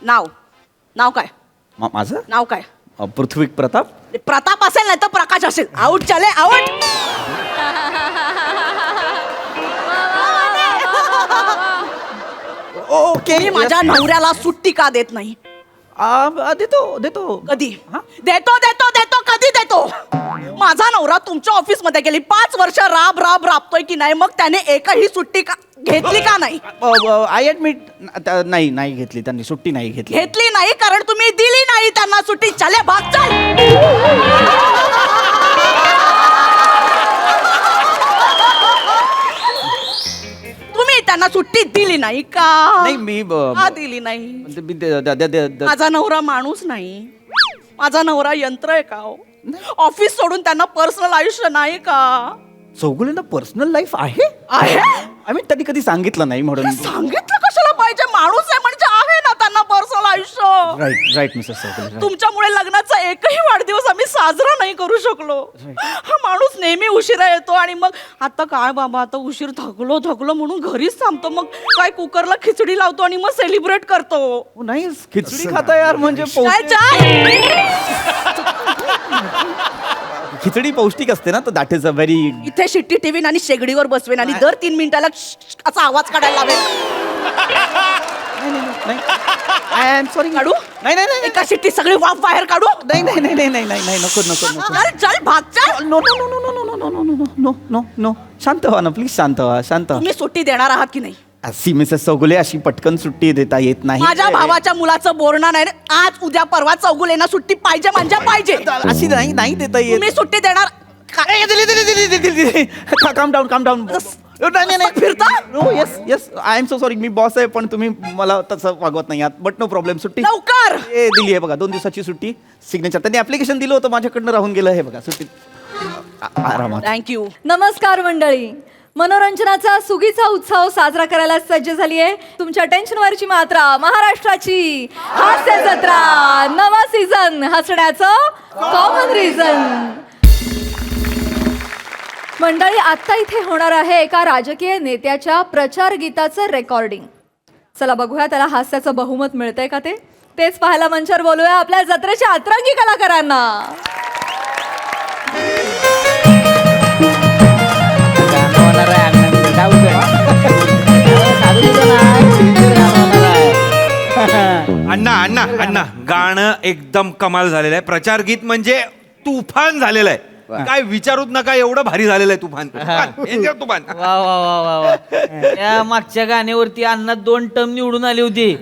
नाव नाव काय? माझं नाव काय? पृथ्वी प्रताप. प्रताप असेल नाही तर प्रकाश असेल. आउट चले आउट. ओके. मी माझ्या नवऱ्याला सुट्टी का देत नाही? देतो कधी देतो देतो देतो कधी देतो? माझा नवरा तुमच्या ऑफिस मध्ये गेली 5 वर्ष राबतोय की नाही, मग त्याने एकही सुट्टी घेतली का नाही? I admit. नाही घेतली त्यांनी सुट्टी. नाही घेतली नाही कारण तुम्ही दिली नाही त्यांना सुट्टी. चले भाग चल. तुम्ही त्यांना सुट्टी दिली नाही का? नाही मी का दिली नाही? माझा नवरा माणूस नाही, माझा नवरा यंत्र आहे का हो? ऑफिस सोडून त्यांना पर्सनल आयुष्य नाही का? चौगुलेंना पर्सनल लाईफ आहे. आय मीन त्यांनी कधी सांगितलं नाही म्हणून. सांगितलं कशाला पाहिजे? माणूस आहे म्हणजे आहे ना त्यांना पर्सनल आयुष्य. Right Mrs Chougule. तुमच्यामुळे लग्नाचा एकही वाढदिवस आम्ही साजरा नाही करू शकलो. हा माणूस नेहमी उशिरा येतो आणि मग आता काय बाबा, आता उशीर थकलो म्हणून घरीच थांबतो. मग काय कुकरला खिचडी लावतो आणि मग सेलिब्रेट करतो. नाही खिचडी खाता यार म्हणजे काय चाय? खिचडी पौष्टिक असते ना, तर दॅट इज अ व्हेरी. इथे शिट्टी ठेवीन आणि शेगडीवर बसवेन आणि दर 3 मिनिटाला असा आवाज काढायला लावेल. I am sorry. काढू? नाही एका शिट्टी सगळी वाफ बाहेर काढू? नाही नको. चल भाग चल. नो शांत व्हा ना प्लीज. शांत व्हा. तुम्ही सुट्टी देणार आहात की नाही? अशी मिसेस चौगुले अशी पटकन सुट्टी देता येत नाही. माझ्या भावाच्या मुलाचं बोलणं नाही. आज उद्या परवा चौगुलेंना सुट्टी पाहिजे म्हणजे पाहिजे. अशी नाही देता येत. तुम्ही सुट्टी देणार काम डाऊन. नाही फिरता? No yes I am so sorry. मी बॉस आहे पण तुम्ही मला तसं वागवत नाही आहात. But no problem. सुट्टी लवकर दिली आहे बघा. 2 दिवसाची सुट्टी. सिग्नेचर त्यांनी ऍप्लिकेशन दिलं होतं माझ्याकडनं राहून गेलं. हे बघा सुट्टी आरामात. थँक्यू. नमस्कार मंडळी. मनोरंजनाचा सुगीचा उत्सव साजरा करायला सज्ज झाली आहे तुमच्या टेन्शनवरची मात्रा महाराष्ट्राची हास्य जत्रा. नवा सीझन हसण्याचं कॉमन रिझन. मंडळी आता इथे होणार आहे एका राजकीय नेत्याच्या प्रचार गीताचं रेकॉर्डिंग. चला बघूया त्याला हास्याचं बहुमत मिळतंय का तेच पाहायला मंचावर बोलूया आपल्या जत्रेच्या अतरंगी कलाकारांना. अण्णा गाणं एकदम कमाल झालेलं आहे. प्रचार गीत म्हणजे तुफान झालेलं आहे. काय विचारूच नका, एवढं भारी झालेलं आहे. तुफान. वा वा वा वा वा. त्या मागच्या गाण्यावरती अण्णा 2 टर्म निवडून आली होती.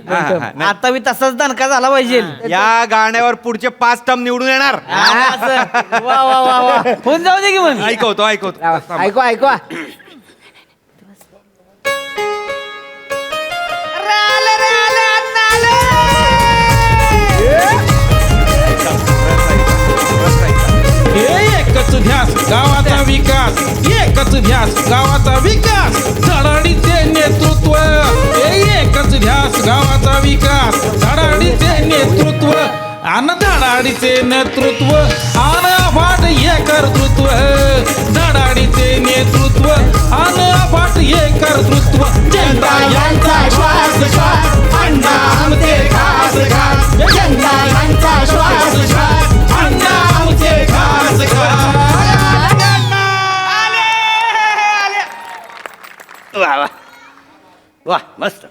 आता मी तसाच दणका झाला पाहिजे. या गाण्यावर पुढचे 5 टर्म निवडून येणार. वा वा वा वा. होऊन जाऊ दे की मग. ऐकवतो ऐकवा. एकच ध्यास गावाचा विकास. एकच ध्यास गावाचा विकास. धडाडीचे नेतृत्व. एकच ध्यास गावाचा विकास. धडाडीचे नेतृत्व आन धडाडीचे नेतृत्व आन अफाट हे कर्तृत्व. धडाडीचे नेतृत्व आन अफाट हे कर्तृत्व. जनता यांचा श्वास अण्णा आमचे खास. जनता यांचा श्वास अण्णा आमचे खास. वा मस्त.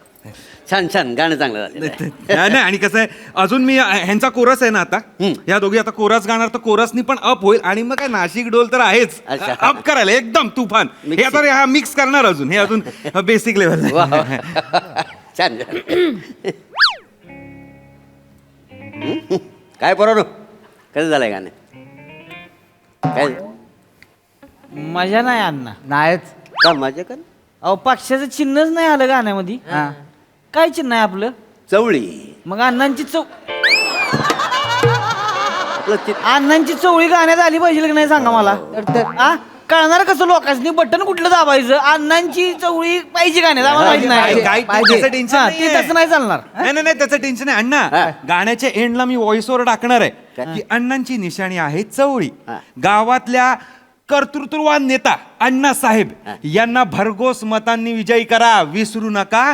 छान गाणं चांगलं झालं. नाही आणि कसं आहे, अजून मी ह्यांचा कोरस आहे ना आता. या दोघी आता कोरस गाणार तर कोरसनी पण अप होईल आणि मग काय नाशिक डोल तर आहेच. अप करायला एकदम तुफान. हे आता हा मिक्स करणार अजून. हे अजून बेसिक लेवल. छान. काय बरोबर कसं झालंय गाणं? काय मजा नाही अण्णा. नाहीच का माझ्या का? अहो पक्षाचं चिन्हच नाही आलं गाण्यामध्ये. काय चिन्ह आहे आपलं? चवळी. मग अण्णांची अण्णांची चवळी गाण्यात आली पाहिजे की नाही सांगा मला. कळणार कसं लोकांनी? बटन कुठलं दाबायचं? अण्णांची चवळी पाहिजे गाण्यात आम्हाला माहिती नाही. टेन्शन ते तसं नाही चालणार. नाही त्याचं टेन्शन आहे अण्णा. गाण्याच्या एंडला मी व्हॉइस ओव्हर टाकणार आहे की अण्णांची निशाणी आहे चवळी. गावातल्या कर्तृत्ववान नेता अण्णा साहेब यांना भरघोस मतांनी विजयी करा. विसरू नका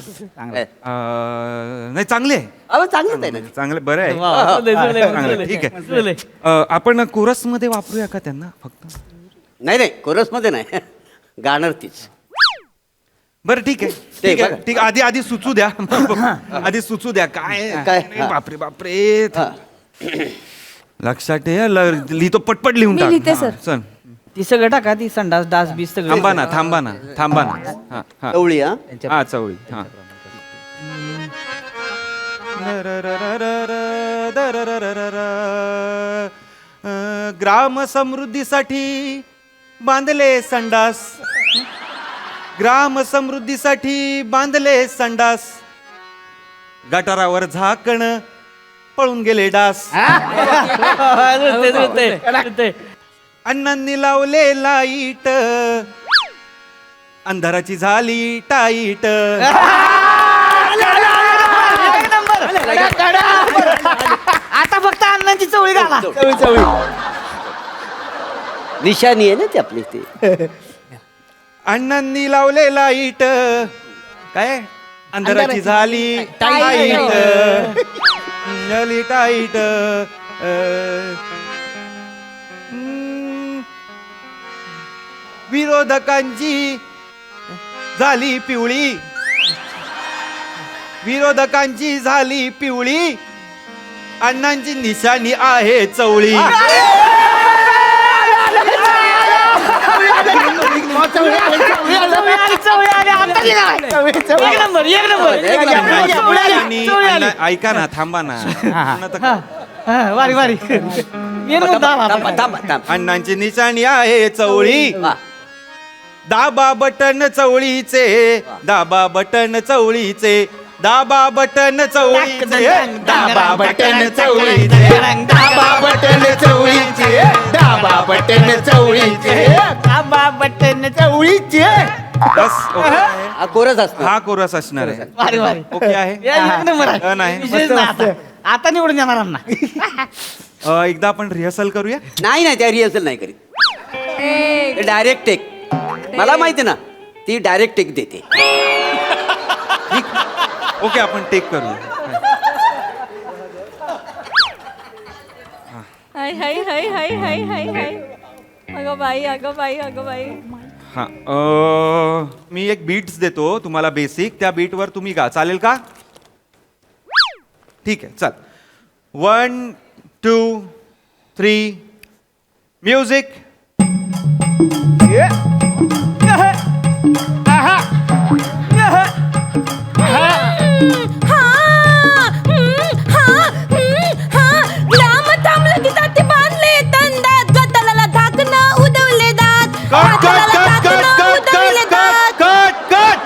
काय? नाही चांगले आहे. अहो चांगलंच आहे ना. चांगले बरं आहे. वा, जुळलंय, जुळलंय, चांगलं आहे, जुळलंय. ठीक आहे. जुळलंय. आपण कोरस मध्ये वापरूया का त्यांना फक्त? नाही कोरसमध्ये नाही गाणार तीच. बरं ठीक आहे ते ठीक आहे बघा. ठीक आहे. आधी सुचू द्या आधी सुचू द्या काय काय? अरे बापरे बापरे लक्षात ठेव लिहितो पटपट लिहून मी टाक. लिहिते, हा, सर. चल ती सगळं टाका ती संडास डास बीस सगळं थांबा ना थांबा ना थांबा ना हा, हा. चवळी हा. हा चवळी हा ग्राम समृद्धीसाठी बांधले संडास ग्राम समृद्धीसाठी बांधले संडास गटारावर झाकण पळून गेले डास जुळतंय, जुळतंय, जुळतंय. अण्णांनी लावले लाईट अंधाराची झाली टाईट आता फक्त अण्णांची चवळी घाला. निशाणी आहे ना ती आपली ती. अण्णांनी लावले लाईट काय अंधाराची झाली टाईट झाली टाईट विरोधकांची झाली पिवळी विरोधकांची झाली पिवळी अण्णांची निशाणी आहे चवळी एक नंबर एक नंबर. आणि ऐका ना थांबा ना हा, वारी वारी मेन मुद्दा आला आता. थांबा थांबा थांबा. अण्णांची निशाणी आहे चवळी वा. दाबा बटन चवळीचे दाबा बटन चवळीचे दाबा बटन चवळीचे दाबा बटन चवळीचे दाबा बटन चवळीचे दाबा बटन चवळीचे दाबा बटन चवळीचे. बस ओके आहे. हा कोरस असतो. हा कोरस असणार आहे वारी वारी ओके आहे एक नंबर आहे. डन आहे. विशेष नाही आता. आता निवडून येणार अण्णा. एकदा आपण रिहर्सल करूया नाही त्या रिहर्सल नाही करीत डायरेक्ट टेक. मला माहिती ना ती डायरेक्ट टेक देते. ओके आपण टेक करूया हाय हाय हाय हाय हाय हाय हाय अगं बाई अगं बाई अगं बाई. हा मी एक बीट्स देतो तुम्हाला बेसिक त्या बीटवर तुम्ही गा चालेल का ठीक आहे चल 1 2 3 म्युझिक ग्राम थांबलं की ताती बांधले दंडात गटाला धाकणं उडवले दात कट कट गटाला कट कट धाकणं कट उडवले कट दात. कट कट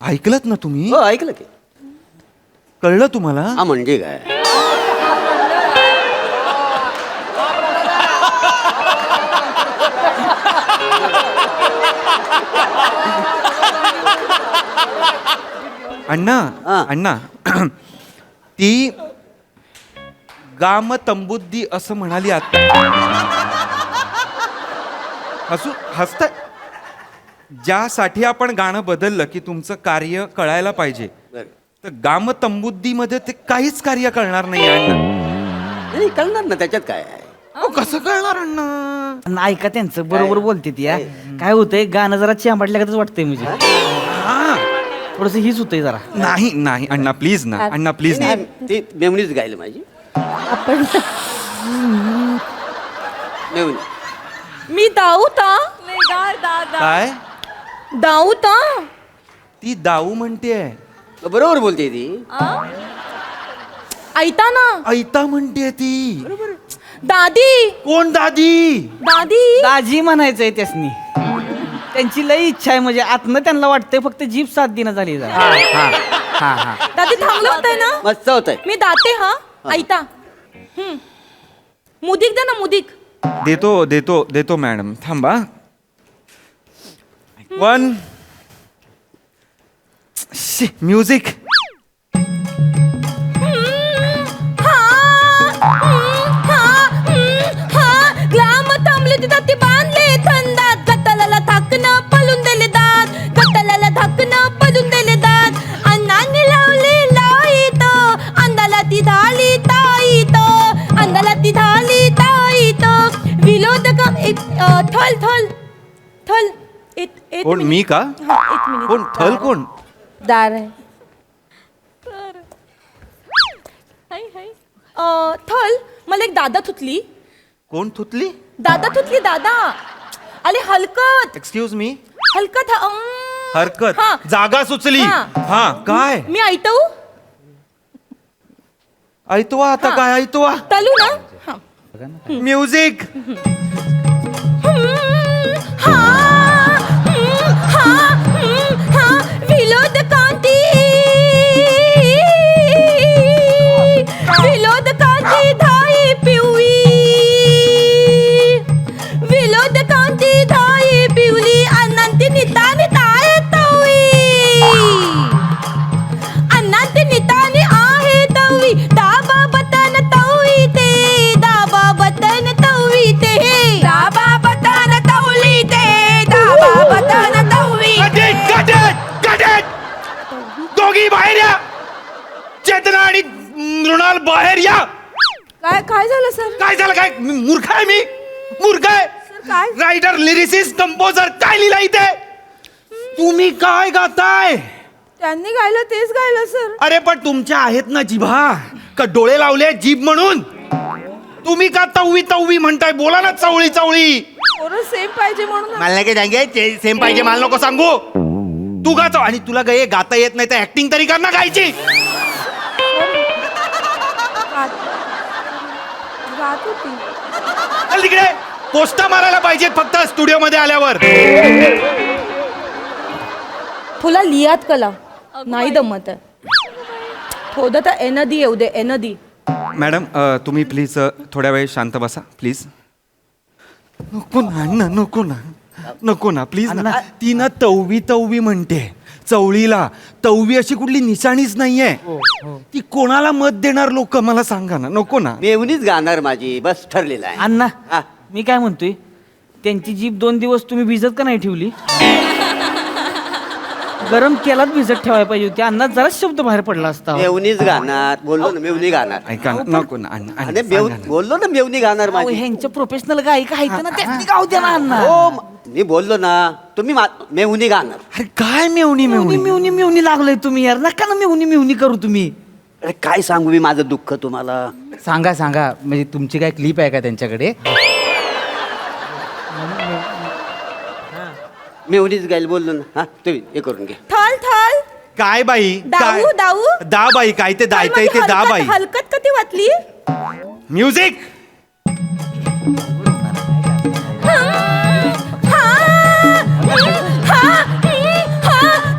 ऐकलत ना तुम्ही हो ऐकलं की. कळलं तुम्हाला हा म्हणजे काय. अण्णा हा. अण्णा ती गाम तंबुद्दी असं म्हणाली आता हसताय ज्यासाठी आपण गाणं बदललं की तुमचं कार्य कळायला पाहिजे बरं. तर गाम तंबुद्दीमध्ये ते काहीच कार्य कळणार नाही अण्णा नाही कळणार ना त्याच्यात काय आहे. अहो, कसं कळणार अण्णा अण्णा ऐका त्यांचं बरोबर बोलते ती. काय होतंय गाणं जरा चिंबाडल्यागतच वाटतंय म्हणजे हा. थोडस हीच होतंय जरा. नाही नाही अण्णा प्लीज ना अण्णा प्लीज ना नाही, ती मेमरीच गायली माझी. मेमरी. मी दाऊता काय दाऊता ती दाऊ म्हणतेय बरोबर बोलते ती. ऐता ना ऐता म्हणते ती दादी कोण दादी दादी दाजी म्हणायचंय त्यासनी. त्यांची लई इच्छा आहे म्हणजे आतनं त्यांना वाटतंय फक्त जीभ साथ देणं झाली जरा. दादी थांबलं होतंय ना मस्त होत आहे. मी दाते हा ऐता मुदिक दे ना मुदिक. देतो देतो देतो मॅडम थांबा 1 म्युझिक. ग्लाम थांबले तिथं ती बांधले थंडात गटलाला धाकणं पळून दिले दात गटलाला धाकणं पळून दिले दात अण्णांनी लावले लाईत अंधाला ती धाली ताईत अंधाला ती धाली ताईत विनोद काम थल थल थल एक कोण मी का? एक मिनिट कोण थल कोण? दार आहे थल मला एक दादा थुतली कोण थुतली? दादा थुतली दादा अरे हलकत एक्सक्यूज मी. हलकत हरकत. हा. जागा सुचली. हा. हा काय मी ऐटऊ ऐतवा आता? काय ऐतवा? तलू ना हा. म्युझिक. हा, हा, हा, विनोद कांती विनोद कांती धाई पिवळी विनोद कांती धाई पिवळी अनंती नितानी ताय तवळी अनंती नितानी आहे तवळी दाबा बटन तवळी ते दाबा बटन तवळी ते दाबा बटन तवळी ते दाबा बटन तवळी दोघी बाहेर या. चेतना आणि मृणाल बाहेर या. काय काय झालं सर काय झालं? काय मूर्ख आहे मी? मूर्ख आहे. काय? रायटर, लिरिसिस्ट, कंपोजर काय लिहिला इथे? तुम्ही काय गाताय? त्यांनी गायलं तेच गायलं सर अरे पण तुमच्या आहेत ना जिभा का डोळे लावले जीभ म्हणून? तुम्ही का तववी तववी म्हणताय? बोला ना चवळी चवळी. पोरं सेम पाहिजे म्हणून मला नाही काय सांगे सेम पाहिजे मला नको सांगू. तू गातो आणि तुला काय गाता येत नाही तर ऍक्टिंग तरी कर ना गायची. गात होती चल तिकडे पोस्टा मारायला पाहिजेत फक्त स्टुडिओ मध्ये आल्यावर. तुला लिहात कला नाही दमत थोडं तर एनदी येऊ दे एनदी मॅडम तुम्ही प्लीज थोड्या वेळ शांत बसा प्लीज. नको ना अण्णा, नको ना, नको ना प्लीज ना. ती ना तववी तववी म्हणते चवळीला. तववी अशी कुठली निशाणीच नाहीये. ती कोणाला मत देणार लोक मला सांगा ना. नको ना. मेवणीच गाणार माझी बस ठरलेलं आहे. अण्णा हा. मी काय म्हणतोय त्यांची जीभ 2 दिवस तुम्ही भिजत का नाही ठेवली? गरम तेलात भिजत ठेवायला पाहिजे होती. अण्णा जराच शब्द बाहेर पडला असता. मेवणीच गाणार बोललो ना मेवणी गाणार. ऐका ना, नको ना अण्णा, आणि अण्णा, सांगा ना. बोललो ना मेवणी गाणार अहो, माझी. ह्यांच्या प्रोफेशनल गायिका आहेत ना त्यांनी गाऊ द्या ना अण्णा. हो मी बोललो ना तुम्ही मेवणी गाणार. अरे काय मेवणी मिवणी मेवणी मिवणी मिवणी लागलोय तुम्ही यार. नका ना मिवणी मिवणी करू तुम्ही. अरे काय सांगू मी माझं दुःख तुम्हाला. सांगा सांगा म्हणजे तुमची काय क्लिप आहे का त्यांच्याकडे? मेवणीच गाईल बोललो ना. हा तुम्ही हे करून घे. थल थल काय बाई काय? दाऊ दाऊ दा बाई काय ते दायतंय ते दा बाई. हलकत कधी वाटली म्युझिक.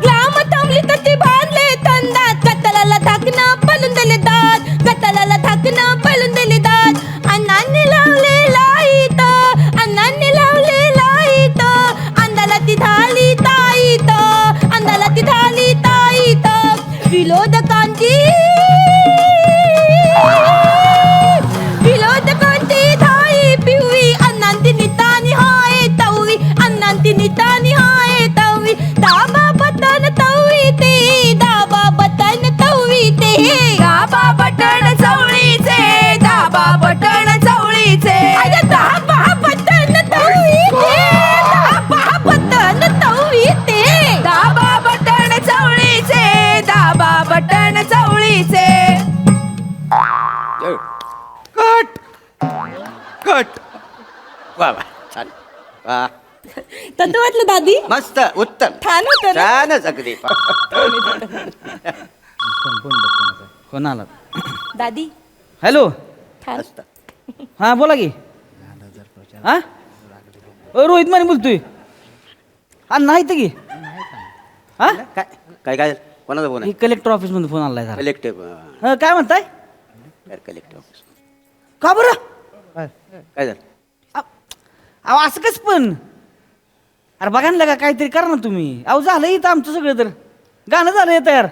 ग्लाम थांबली तर ती बांधले थंडात गटलाला धाकणं पळून दिले दात गटलाला धाकणं पळून दिले दात अण्णांनी लावले लाईत अण्णांनी लावले लाईत अंधाला ती धाली ताईत अंधाला ती धाली ताईत विनोद कांती विनोद कांती धाई पिवळी अण्णांती नितानी हाय तवळी अण्णांती नितानी हाय तवळी दाबा बटन तवळी ते दाबा बटन तवळी ते दाबा बटन चवळीचे दाबा बटन चवळीचे अरे दाबा बटन तवळी ते दाबा बटन तवळी ते दाबा बटन चवळीचे दाबा बटन चवळीचे कट कट. वा वा छान वा तसं वाटलं दादी मस्त उत्तम छान होतं ना? छानच अगदी. कोण आला? दादी हॅलो. छान मस्त. हा बोला की. हा रोहित माने बोलतोय. हा नाही तर की. हा काय काय काय कोणाचा फोन आहे? कलेक्टर ऑफिस मध्ये फोन आलाय जरा. कलेक्टिव्ह हा, काय म्हणताय? Collective office. का बरं? काय झालं? अहो असं कस पण अरे बघा ना का काहीतरी करा ना तुम्ही. अहो झालं इथं आमचं सगळं तर गाणं झालंय तयार.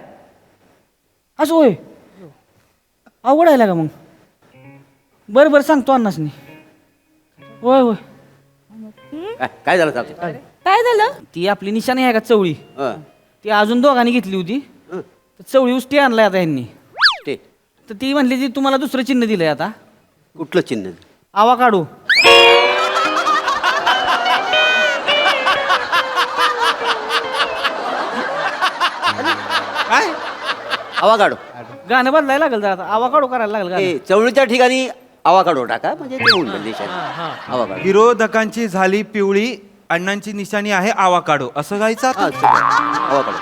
असं होय अवघड आहे का मग. बरं बरं सांगतो अण्णासनी. होय होय काय झालं साहेब? काय झालं? ती आपली निशाणी आहे का चवळी हं, ती अजून दोघांनी घेतली होती. हं. तर चवळी उष्टी आणलाय आता यांनी. ते तर ती म्हणली ती तुम्हाला दुसरं चिन्ह दिलंय आता. कुठलं चिन्ह? आवा काढू. काय आवाकाडो. गाणं बदलायला लागेल जरा आता. आवा काढू करायला लागेल गाणं. ए, चवळीच्या ठिकाणी आवाकाडो टाका म्हणजे ते होऊन जाईल निशाणी. आवाकाडो. विरोधकांची झाली पिवळी, अण्णांची निशाणी आहे आवाकाडो, असं गायचं आता? हा, सगळं. आवाकाडो.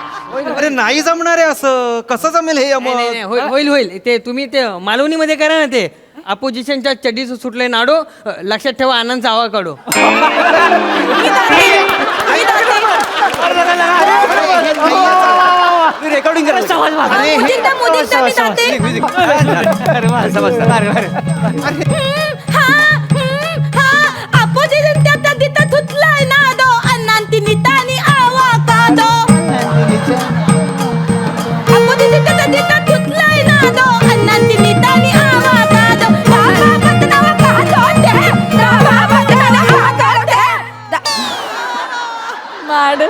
अरे नाही जमणार आहे असं, कसं जमेल हे नाही, नाही, नाही, होईल होईल ते तुम्ही ते मालवणीमध्ये करा ना ते अपोजिशनच्या चड्डीचं सुटले नाडो लक्षात ठेवा आनंदचा आवा काढो. रेकॉर्डिंग करा. मुदींदा मुदींदा मी जाते. अपोजिशन त्या तिथं धुतलाय नादो अण्णांती नितानी आवाकादो. अपोजिशन त्या तिथं धुतलाय नादो अण्णांती नितानी आवाकादो. बाबा बदनावा कादो दे. बाबा बदनावा कादो दे. माड.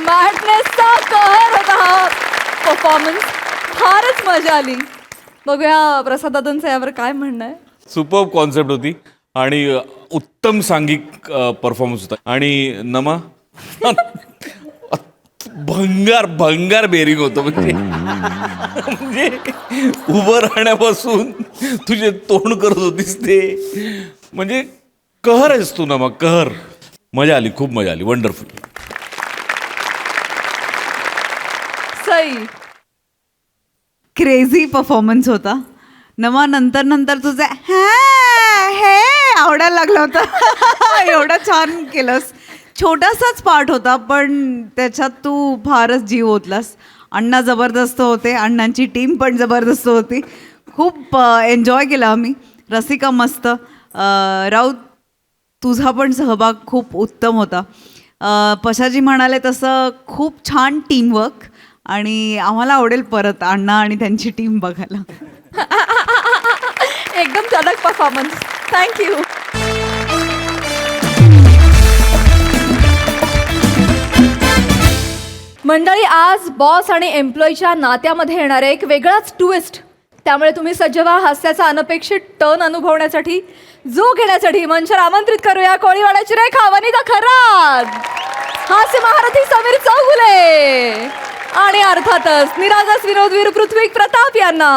मॅडनेसचा कहर होता हा परफॉर्मन्स. फारच मजा आली. बघूया प्रसाद दादांचं यावर काय म्हणणं आहे. सुपर कॉन्सेप्ट होती आणि उत्तम सांघिक परफॉर्मन्स होता. आणि नमा भंगार भंगार बेरिंग होतं. म्हणजे उभं राहण्यापासून तुझे तोंड करत होतीस ते, म्हणजे कहर आहेस तू नमा, कहर. मजा आली, खूप मजा आली. वंडरफुल. सई. क्रेझी परफॉर्मन्स होता. नमा नंतर नंतर तुझं हे आवडायला लागलं होतं. एवढं छान केलंस. छोटासाच पार्ट होता पण त्याच्यात तू फारच जीव ओतलास. अण्णा जबरदस्त होते, अण्णांची टीम पण जबरदस्त होती. खूप एन्जॉय केला आम्ही. रसिका मस्त. राऊत तुझा पण सहभाग खूप उत्तम होता. पशाजी म्हणाले तसं खूप छान टीमवर्क आणि आम्हाला आवडेल परत अण्णा आणि त्यांची टीम बघायला. एकदम कडक परफॉर्मन्स. थँक्यू. मंडळी, आज बॉस आणि एम्प्लॉईच्या नात्यामध्ये येणारा एक वेगळाच ट्विस्ट. त्यामुळे तुम्ही सज्ज व्हा हास्याचा अनपेक्षित टर्न अनुभवण्यासाठी. जो घेण्यासाठी मंचावर आमंत्रित करूया कोळीवाड्याची रेखा, वनिता खरात, हास्य महारथी समीर चौगुले आणि अर्थातच निरागस विनोदवीर पृथ्वी प्रताप यांना.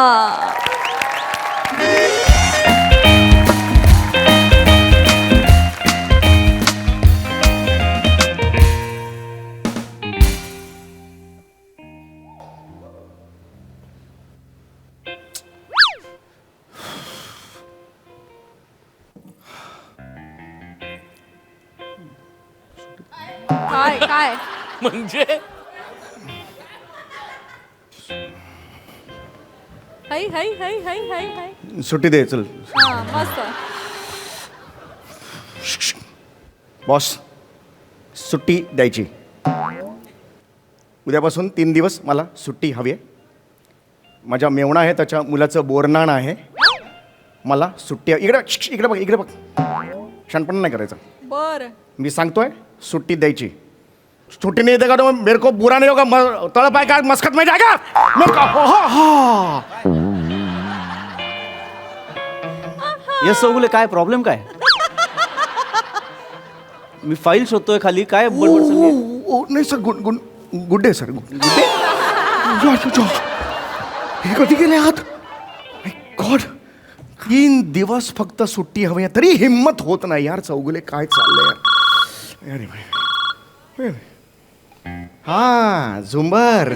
काय काय म्हणजे हाय हाय हाय हाय हाय हाय. सुट्टी दे चल. हा मस्त. बॉस, सुट्टी द्यायची. उद्यापासून 3 दिवस मला सुट्टी हवी आहे. माझ्या मेवणा आहे, त्याच्या मुलाचं बोरनाण आहे. मला सुट्टी इकडे इकडे बघ, इकडे बघ. क्षणपण नाही करायचं. बर. मी सांगतोय सुट्टी द्यायची. छुट्टी नहीं देगा तो मेरे को बुरा नहीं होगा. तड़प आएगा मस्कत में जाएगा. ये चौगुले काय प्रॉब्लेम काय? मी फाईल शोधतोय खाली. काय बडबड सगळी? नहीं sir, good good day sir. Good day. हे कधी गेले आहात? गॉड, 3 दिवस फक्त सुट्टी हवी आहे तरी हिम्मत होत नाही यार. चौगुले काय चाललंय यार. अरे हा झुंबर.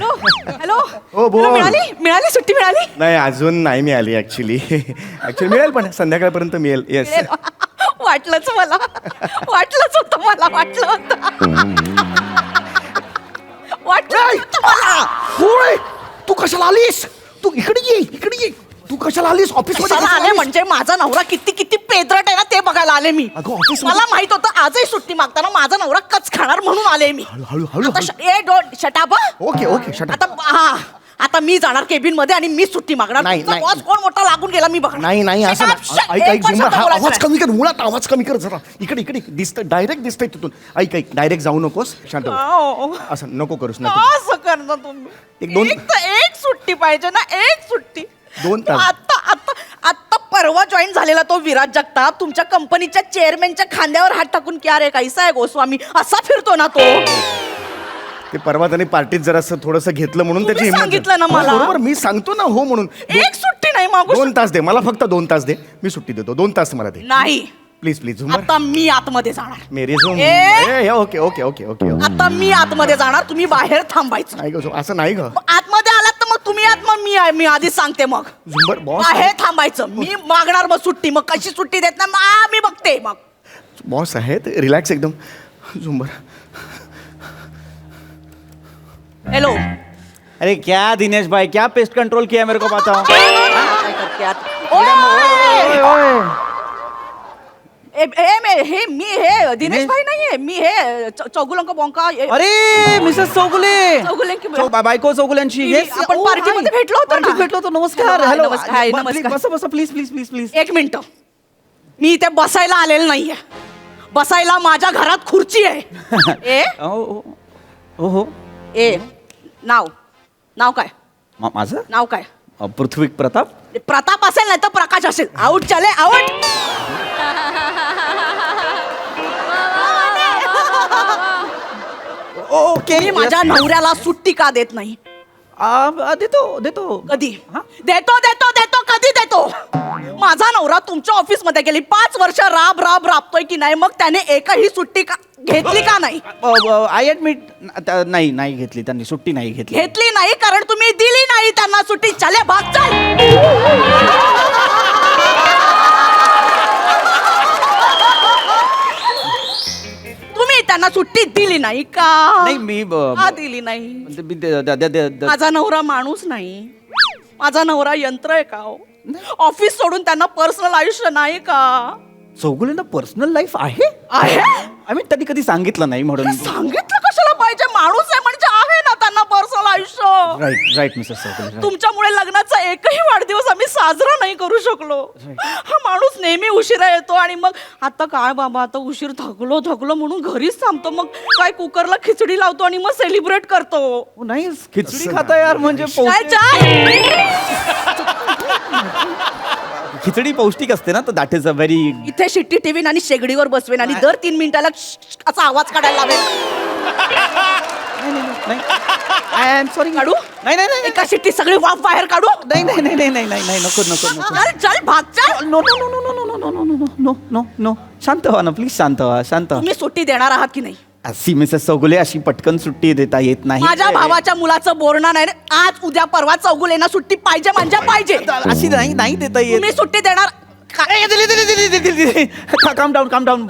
हॅलो. हो बोल. मिळाली सुट्टी मिळाली. नाही अजून नाही मिळाली ऍक्च्युली. मिळेल पण संध्याकाळपर्यंत मिळेल. येस. वाटलंच मला. वाटलंच होतं मला. वाटलं होतं मला. होय, तू कशाला आलीस? तू इकडे ये, इकडे ये. कशाला आलीस ऑफिसमध्ये कशाला आले म्हणजे माझा नवरा किती किती पेदरट आहे ना ते बघायला आले मी. अगं, ऑफिसमध्ये- मला माहित होतं आजही सुट्टी मागताना माझा नवरा कच खाणार म्हणून आले मी. हळू शटाबा ओके ओके शट आता हा आता मी जाणार केबिन मध्ये आणि मी सुट्टी मागणार. नाही, तुमचा नाही. बॉस कोण मोठा लागून गेला मी बघणार. नाही नाही असं Shut up, नाही. shut- ऐक एक ऐक पण झुंबर, शब्द हा बोलायचा आवाज नाही. कमी कर, मुळात आवाज कमी कर जरा. इकडे दिसतंय, डायरेक्ट दिसतंय तिथून. ऐक डायरेक्ट जाऊ नकोस, शांत हो. अहो. असं नको करूस नको. असं करणार तुम्ही. एक दोन- एक तर एक सुट्टी पाहिजे ना, एक सुट्टी. 2 तास. आता आता आता परवा जॉईन झालेला तो विराज जगताप तुमच्या कंपनीच्या चेअरमॅनच्या खांद्यावर हात टाकून क्या रे कैसा आहे गोस्वामी असा फिरतो ना तो. ते परवा त्याने पार्टीत जरासं थोडंसं घेतलं म्हणून त्याची तुम्ही हिंमत सांगितलं ना झाली. मला. बरोबर मी सांगतो ना हो म्हणून. एक सुट्टी नाही मागू 2 तास दे मला, फक्त 2 तास दे. मी सुट्टी देतो, 2 तास मला दे नाही. प्लीज प्लीज झुंबर. आता मी आतमध्ये जाणार. मेरी झुंबर ए! ओके ओके ओके ओके आता मी आतमध्ये जाणार, तुम्ही बाहेर थांबायचं. नाही ग असं नाही ग मग आतमध्ये आलात तर मग तुम्ही आत, मग मी आधीच सांगते मग झुंबर बॉस बाहेर थांबायचं. मी मागणार मग सुट्टी. मग कशी सुट्टी देत नाही मी बघते मग. बॉस आहेत रिलॅक्स एकदम. झुंबर हॅलो अरे क्या दिनेश भाई, क्या पेस्ट कंट्रोल किया मेरे को बताओ. काय करते आत? हे मी हे दिनेश भाई नाहीये, मी हे चौगुलंक बोंका अरे मिसेस चौगुले चौगुलंकी बायको चौगुल्यांची मी- आपण पार्टीमध्ये भेटलो होतो ना. भेटलो होतो. नमस्कार. हाय, हॅलो नमस्कार. हाय, नमस्कार. बसा बसा प्लीज प्लीज प्लीज प्लीज. एक मिनिट. मी इथे बसायला आलेलं नाहीये. बसायला माझ्या घरात खुर्ची आहे. ए हो हो ए नाव काय? माझं नाव काय? पृथ्वी प्रताप. प्रताप असेल नाही तर प्रकाश असेल. आउट चले आउट. ओके मी माझ्या नवऱ्याला सुट्टी का देत नाही? देतो देतो. कधी देतो देतो देतो कधी देतो? माझा नवरा तुमच्या ऑफिस मध्ये गेली 5 वर्ष राबतोय की नाही, मग त्याने एकही सुट्टी घेतली का नाही? आय ऍडमिट नाही घेतली त्यांनी सुट्टी, नाही घेतली. घेतली नाही कारण तुम्ही दिली नाही त्यांना सुट्टी. चले भाग चल. तुम्ही त्यांना सुट्टी दिली नाही का? नाही मी का दिली नाही? माझा नवरा माणूस नाही, माझा नवरा यंत्र आहे का? ऑफिस सोडून त्यांना पर्सनल आयुष्य नाही का? चौगुलेंना पर्सनल लाईफ आहे. आम्ही त्यांनी कधी सांगितलं नाही म्हणून. सांगितलं कशाला पाहिजे? माणूस आहे म्हणजे आहे ना त्यांना पर्सनल आयुष्य. Right Mrs Chougule. तुमच्यामुळे लग्नाचा एकही वाढदिवस आम्ही साजरा नाही करू शकलो. हा माणूस नेहमी उशिरा येतो आणि मग आता काय बाबा आता उशीर थकलो म्हणून घरीच थांबतो. मग काय कुकरला खिचडी लावतो आणि मग सेलिब्रेट करतो. नाही खिचडी खाता यार म्हणजे काय चहा? खिचडी पौष्टिक असते ना, तर दॅट इज अ व्हेरी. इथे शिट्टी ठेवीन आणि शेगडीवर बसवेन आणि दर 3 मिनिटाला असा आवाज काढायला लावेल. I am sorry. काढू? नाही एका शिट्टी सगळी वाफ बाहेर काढू? नाही नको चल भाग चल. No no no no no no no no no no no no शांत व्हा ना प्लीज, शांत व्हा. तुम्ही सुट्टी देणार आहात की नाही? अशी मिसेस चौगुले अशी पटकन सुट्टी देता येत नाही. माझ्या भावाच्या मुलाचं बोलणं नाही रे. आज उद्या परवा चौगुलेना सुट्टी पाहिजे म्हणजे पाहिजे. अशी नाही देता येत. तुम्ही सुट्टी देणार काम डाऊन.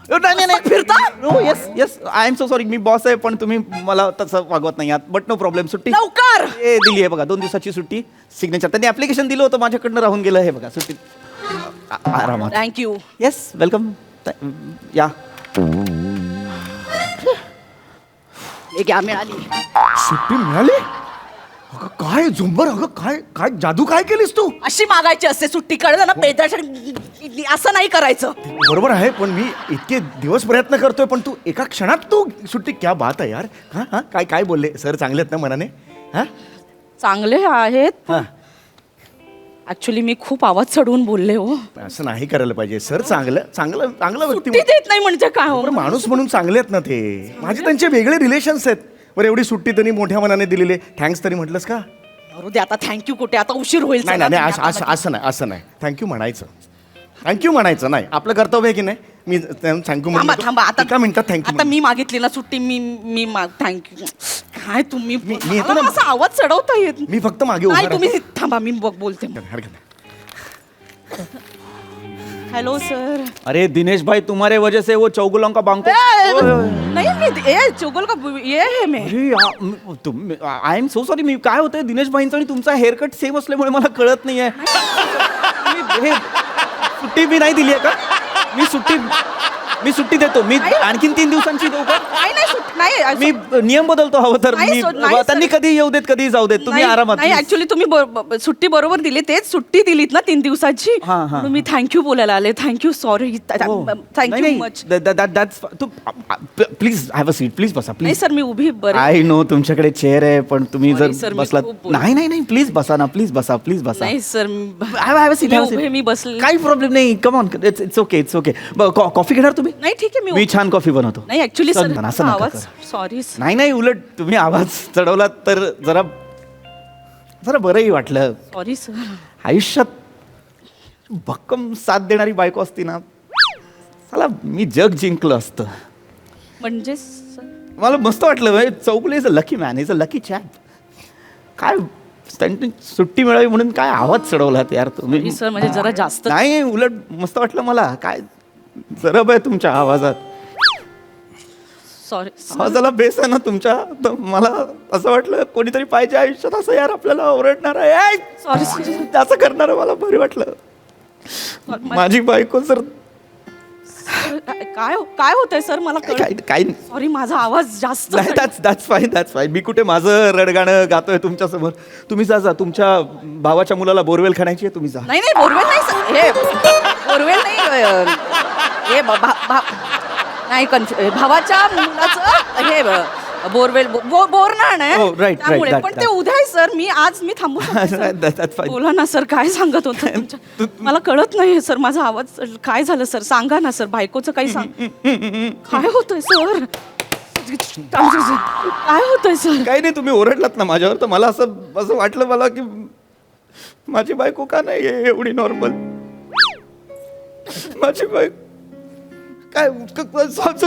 नाही फिरता? No yes I am so sorry. मी बॉस आहे पण तुम्ही मला तसं वागवत नाही आहात. But no problem. सुट्टी लवकर. दिली आहे बघा, 2 दिवसाची सुट्टी. सिग्नेचर त्यांनी ऍप्लिकेशन दिलं होतं, माझ्याकडनं राहून गेलं हे बघा. सुट्टी आरामात. थँक्यू. Yes welcome. या एक मिळाली. सुट्टी मिळाली? अगं काय झुंबर, अगं काय काय जादू काय केलीस तू? अशी मागायची असते सुट्टी. कळलं ना? पेदर असं नाही करायचं. बरोबर आहे पण मी इतके दिवस प्रयत्न करतोय पण तू एका क्षणात तू सुट्टी. क्या बात आहे यार. हा काय बोलले सर? चांगले आहेत ना मनाने? हा चांगले आहेत. ऍक्च्युली मी खूप आवाज चढवून बोलले हो. असं नाही करायला पाहिजे सर. चांगलं सुट्टी व्यक्ती देत नाही म्हणजे काय हो? माणूस म्हणून चांगले आहेत ना ते. माझे त्यांचे वेगळे रिलेशन्स आहेत. बरं एवढी सुट्टी त्यांनी मोठ्या मनाने दिलेली. थँक्स तरी म्हटलंस का? अरे दे आता थँक्यू कुठे? आता उशीर होईल. नाही असं नाही. थँक्यू म्हणायचं नाही. आपलं कर्तव्य आहे की नाही. मी थँक्यू थांबा आता. एका मिनिटात थँक्यू. आता मी मागितली ना सुट्टी. मी थँक्यू. काय तुम्ही मी येतो ना. मला असा आवाज चढवता येत मी फक्त मागे उभा नाही. राहतो. तुम्ही थांबा मी बोलते. हरकत नाही. Hello sir. अरे दिनेश भाई तुम्हारे वजह से वो चौगुलों का बांको नाही मी चुगल का ये है मैं. I am so sorry. मी काय होतंय दिनेश भाईंचा आणि तुमचा हेअरकट सेम असल्यामुळे मला कळत नाहीये. सुट्टी मी नाही दिली आहे का? मी सुट्टी देतो. मी आणखीन 3 दिवसांची देऊ का? नाही मी नियम बदलतो हवं तर. नाही, मी नाही, त्यांनी कधी येऊ देत कधी जाऊ देत. तुम्ही आरामात. नाही ऍक्च्युली तुम्ही सुट्टी बरोबर दिली. तेच सुट्टी दिलीत ना 3 दिवसाची. म्हणून मी थँक्यू बोलायला आले. Thank you sorry. Thank you much. Please have a seat. Please बसा नाही प्लीज. सर मी उभी बरं. आय नो तुमच्याकडे चेअर आहे पण तुम्ही Sorry, जर sir, मी बसलात. खूप बोलले. नाही प्लीज बसा ना. प्लीज बसा. प्लीज बसा. नाही सर हॅव अ सीट. मी बसले. काही प्रॉब्लेम नाही. Come on. It's okay. Coffee घेणार तुम्ही? नाही ठीक आहे मी छान कॉफी बनवतो. नाही ऍक्च्युली सर असं नका आवाज करू. सॉरी. नाही उलट तुम्ही आवाज चढवलात तर जरा बरंही वाटलं. Sorry sir. आयुष्यात भक्कम साथ देणारी बायको असती ना चला मी जग जिंकलं असतं. म्हणजे मला मस्त वाटलं. Chougule is a lucky man. Is a lucky chap. काय त्यांनी सुट्टी मिळावी म्हणून काय आवाज चढवलात यार तुम्ही. सर म्हणजे जरा जास्त. नाही उलट मस्त वाटलं मला. काय जरब आहे तुमच्या आवाजात. सॉरी. आवाजाला बेस आहे ना तुमच्या. तर मला असं वाटलं कोणीतरी पाहिजे आयुष्यात असं यार आपल्याला ओरडणार आहे. सॉरी असं करणार मला भारी वाटलं. माझी बायको जर काय होतंय सर मला काही सॉरी माझा आवाज जास्त. नाही दॅट्स फाईन. मी कुठे माझं रडगाणं गातोय तुमच्या समोर. तुम्ही जा तुमच्या भावाच्या मुलाला बोरवेल खाण्याची आहे. तुम्ही जा. नाही बोरवेल नाही सर. हे बोरवेल नाही. हे नाही भावाच्या मुलाचं हे बोरवेल बोरणार Oh, right, त्यामुळे that, पण that. ते उद्या आहे सर. मी आज थांबू शकते. That's fine. बोला ना सर काय सांगत होतं मला कळत नाही सर. माझा आवाज काय झालं सर सांगा ना सर. बायकोचं काही सांग. काय होतंय सर? काय होतंय सर? काही नाही तुम्ही ओरडलात ना माझ्यावर तर मला असं वाटलं मला की माझी बायको का नाही एवढी नॉर्मल. माझी बायको काय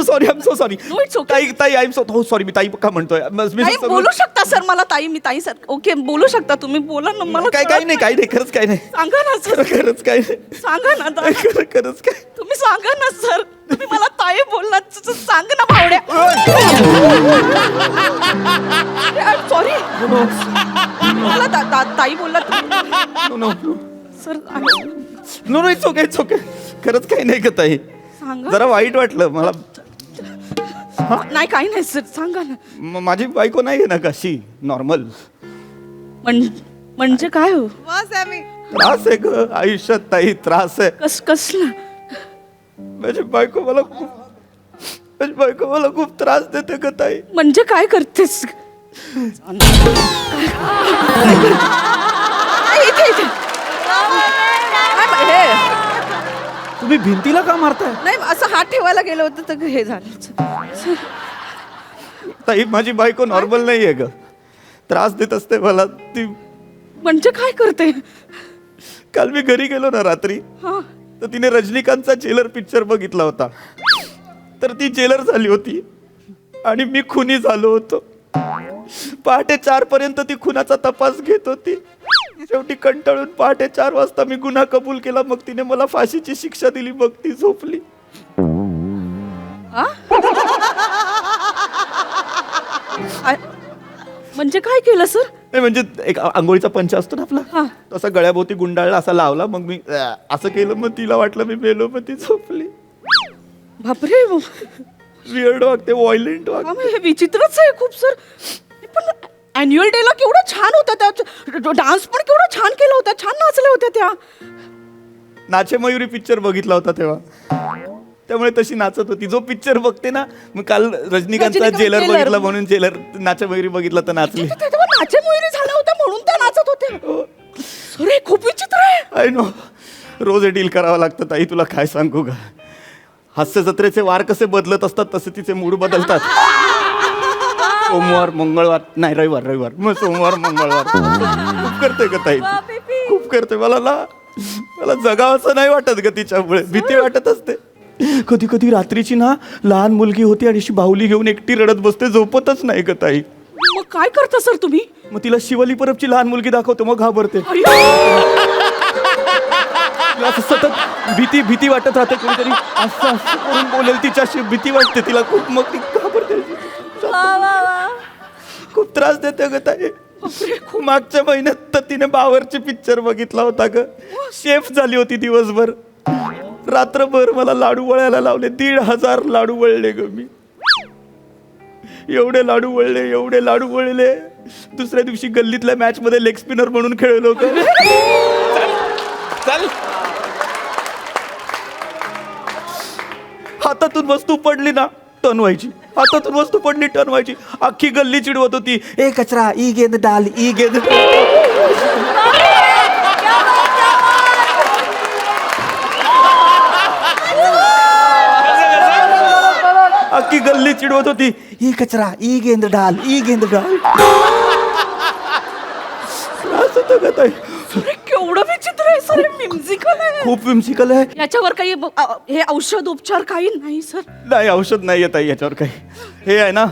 sorry. I am so sorry. No, it's okay. ताई आय एम सो सॉरी. मी ताई का म्हणतोय. नाही बोलू शकता सर. मला मी ताई सर. ओके बोलू शकता तुम्ही. बोला ना. मला काही नाही खरंच काही नाही. सांगा ना सर. खरंच काही नाही. सांगा ना खरंच काय. तुम्ही सांगा ना सर. तुम्ही मला ताई बोललात. सांग ना भावड्या. सॉरी मला ताई बोललात no sir. No it's okay. खरंच काही नाही का ताई. सांगा. जरा वाईट वाटलं मला. नाही काही नाही सर. सांगा ना. माझी बायको नाही आहे ना कशी नॉर्मल. म्हणजे काय हो? त्रास आहे ग आयुष्यात ताई. त्रास आहे. कसलं? माझी बायको मला खूप त्रास देते ग ताई. म्हणजे काय करतेस? तुम्ही भिंतीला का मारताय? नाही असं हात ठेवायला गेलं होतं तर हे झालं. ताई माझी बायको नॉर्मल नाही आहे ग. त्रास देत असते मला ती. म्हणजे काय करते? काल मी घरी गेलो ना रात्री तर तिने रजनीकांतचा जेलर पिक्चर बघितला होता. तर ती जेलर झाली होती आणि मी खुनी झालो होतो. पहाटे 4 पर्यंत ती खुनाचा तपास घेत होती. शेवटी कंटाळून पहाटे 4 वाजता मी गुन्हा कबूल केला. मग तिने मला फाशीची शिक्षा दिली. मग ती झोपली. म्हणजे काय केलं सर? नाही म्हणजे एक आंघोळीचा पंच असतो ना आपला तसा गळ्याभोवती गुंडाळला असा लावला. मग मी असं केलं. मग तिला वाटलं मी मेलो. मग ती झोपली. बापरे. वियर्ड वागते. व्हायलेंट वागते. हे विचित्रच आहे खूप सर. पण अॅन्युअल डे ला केवढं छान होतं. त्या डान्स पण केवढा छान केला होता. छान नाचल्या होत्या त्या. नाचे मयुरी पिक्चर बघितला होता तेव्हा. त्यामुळे तशी नाचत होती. जो पिक्चर बघते ना. मग काल रजनीकांतचा जेलर बघितला म्हणून जेलर नाचे मयुरी बघितला तर नाचली. नाचे मयुरी झाला होता म्हणून त्या नाचत होत्या. अरे खूप विचित्र आहे. I know. रोज हे डील करावं लागतं ताई. तुला काय सांगू का. हास्य जत्रेचे वार कसे बदलत असतात तसे तिचे मूड बदलतात. सोमवार मंगळवार नाही रविवार मग सोमवार मंगळवार. खूप करते का ताई. खूप करते. मला जगावंसं नाही वाटत ग तिच्यामुळे. भीती वाटत असते. कधी रात्रीची ना लहान मुलगी होती आणि अशी बाहुली घेऊन एकटी रडत बसते. झोपतच नाही ग ताई. मग काय करता सर तुम्ही? मग तिला शिवली परबची लहान मुलगी दाखवते. मग घाबरते. तिला असं सतत भीती वाटत राहते कोणीतरी असं असं करून बोलेल तिच्याशी भीती वाटते तिला खूप मग ती घाबरते खूप त्रास देते ग ताई मागच्या महिन्यात तर तिने बावरची पिक्चर बघितला होता ग शेफ झाली होती दिवसभर रात्रभर मला लाडू वळायला लावले 1,500 लाडू वळले ग मी एवढे लाडू वळले दुसऱ्या दिवशी गल्लीतल्या मॅच मध्ये लेग स्पिनर म्हणून खेळलो ग चल हातातून वस्तू पडली ना टर्न व्हायची हातातून वस्तू पडली टर्न व्हायची अख्खी गल्ली चिडवत होती ए कचरा ई गेंद डाल ई गेंद अख्खी गल्ली चिडवत होती ई कचरा ई गेंद डाल असं तर का ताई? अरे केवढं विचित्र आहे सर म्युझिकल आहे खूप विम्सिकल आहे याच्यावर काही हे औषध उपचार काही नाही सर नाही औषध नाही येत आहे याच्यावर काही हे आहे ना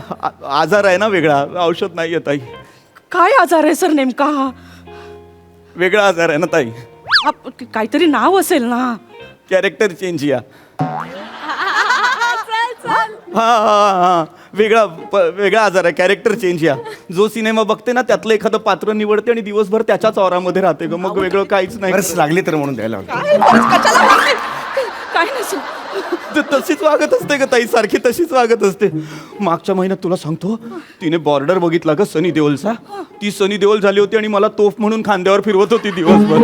आजार आहे ना वेगळा औषध नाही येत आहे काय आजार आहे सर नेमका हा वेगळा आजार आहे ना ताई काहीतरी नाव असेल ना कॅरेक्टर चेंज या हा वेगळा आजार आहे कॅरेक्टर चेंज या जो सिनेमा बघते ना त्यातलं एखादं पात्र निवडते आणि दिवसभर त्याच्याच औरामध्ये राहते ग मग वेगळं काहीच नाही लागली तर म्हणून द्यायला काय नाही सर तशीच वागत असते ग ताई सारखी तशीच वागत असते मागच्या महिन्यात तुला सांगतो तिने बॉर्डर बघितला ग सनी देओलचा ती सनी देओल झाली होती आणि मला तोफ म्हणून खांद्यावर फिरवत होती दिवसभर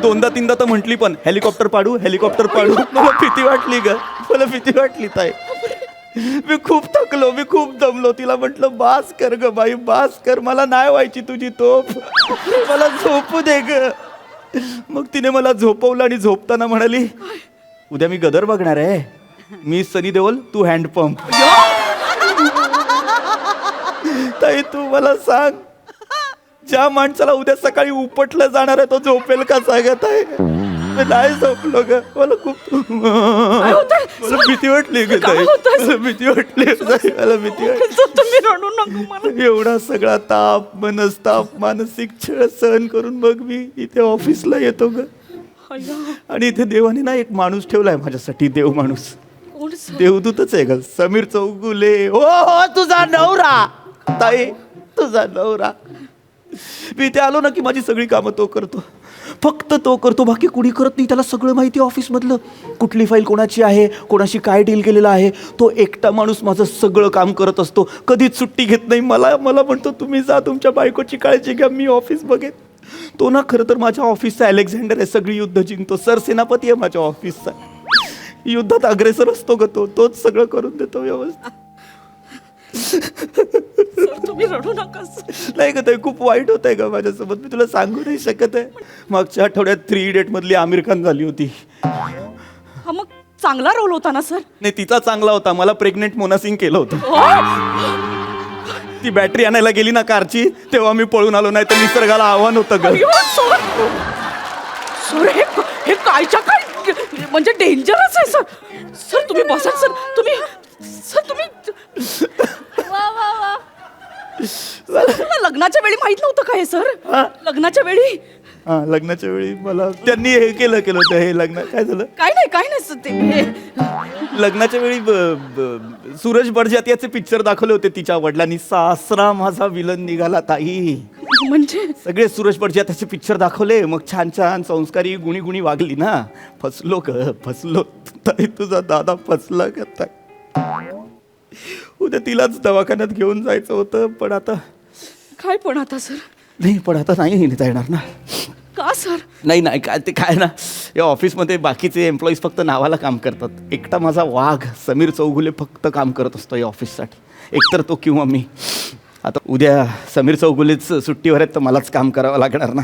2दा-3दा तर म्हटली पण हेलिकॉप्टर पाडू मला भीती वाटली ताई मी खूप थकलो मी खूप दमलो तिला म्हटलं बास कर ग बाई बास कर मला नाही व्हायची तुझी तोफ मला झोपू दे ग मग तिने मला झोपवलं आणि झोपताना म्हणाली उद्या मी गदर बघणार आहे मी सनी देओल तू हँडपंप ताई तू मला सांग ज्या माणसाला उद्या सकाळी उपटलं जाणार आहे तो झोपेल का सांगत आहे मी नाही झोपलो ग मला खूप मला भीती वाटली ग ताई मला भीती वाटली तुम्ही रडू नको मला एवढा सगळा ताप मनस्ताप मानसिक छळ सहन करून मग मी इथे ऑफिसला येतो ग आणि इथे देवाने ना एक माणूस ठेवलाय माझ्यासाठी देव माणूस कोण सर देवदूतच आहे ग समीर चौगुले हो तुझा नवरा ताई तुझा नवरा मी इथे आलो ना की माझी सगळी कामं तो करतो फक्त तो करतो बाकी कुणी करत नाही त्याला सगळं माहिती ऑफिसमधलं कुठली फाईल कोणाची आहे कोणाशी काय डील केलेलं आहे तो एकटा माणूस माझं सगळं काम करत असतो कधीच सुट्टी घेत नाही मला म्हणतो तुम्ही जा तुमच्या बायकोची काळजी घ्या मी ऑफिस बघेन तो ना खरं तर माझ्या ऑफिसचा अलेक्झांडर आहे सगळी युद्ध जिंकतो सरसेनापती आहे माझ्या ऑफिसचा युद्धात अग्रेसर असतो ग तोच सगळं करून देतो व्यवस्थित तुम्ही रडू नका नाही का ते खूप वाईट होत आहे का माझ्यासोबत मी तुला सांगू नाही शकत आहे मागच्या आठवड्यात 3 Idiot मधली आमिर खान झाली होती हा मग चांगला रोल होता ना सर नाही तिचा चांगला होता मला प्रेग्नेंट मोना सिंग केलं होतं ती बॅटरी आणायला गेली ना कारची तेव्हा मी पळून आलो नाही तर निसर्गाला आव्हान होतं ग सर हे कायच्या काय म्हणजे डेंजरस आहे सर तुम्ही बसा सर तुम्ही लग्नाच्या वेळी माहित नव्हतं काय सर लग्नाच्या वेळी मला त्यांनी हे केलं होतं हे लग्न काय झालं काय नाही सर ते लग्नाच्या वेळी सूरज बडजात्याचे पिक्चर दाखवले होते तिच्या वडिलांनी सासरा माझा विलन निघाला ताई म्हणजे सगळे सूरज बडजात्याचे पिक्चर दाखवले मग छान संस्कारी गुणी वागली ना फसलो ताई तुझा दादा फसला का ताई उद्या तिलाच दवाखान्यात घेऊन जायचं होतं पण आता सर नाही नेता येणार ना का सर नाही काय ते काय ना या ऑफिसमध्ये बाकीचे एम्प्लॉईज फक्त नावाला काम करतात एकटा माझा वाघ समीर चौगुले फक्त काम करत असतो या ऑफिससाठी एकतर तो किंवा मी आता उद्या समीर चौगुलेच सुट्टीवर आहेत तर मलाच काम करावं लागणार ना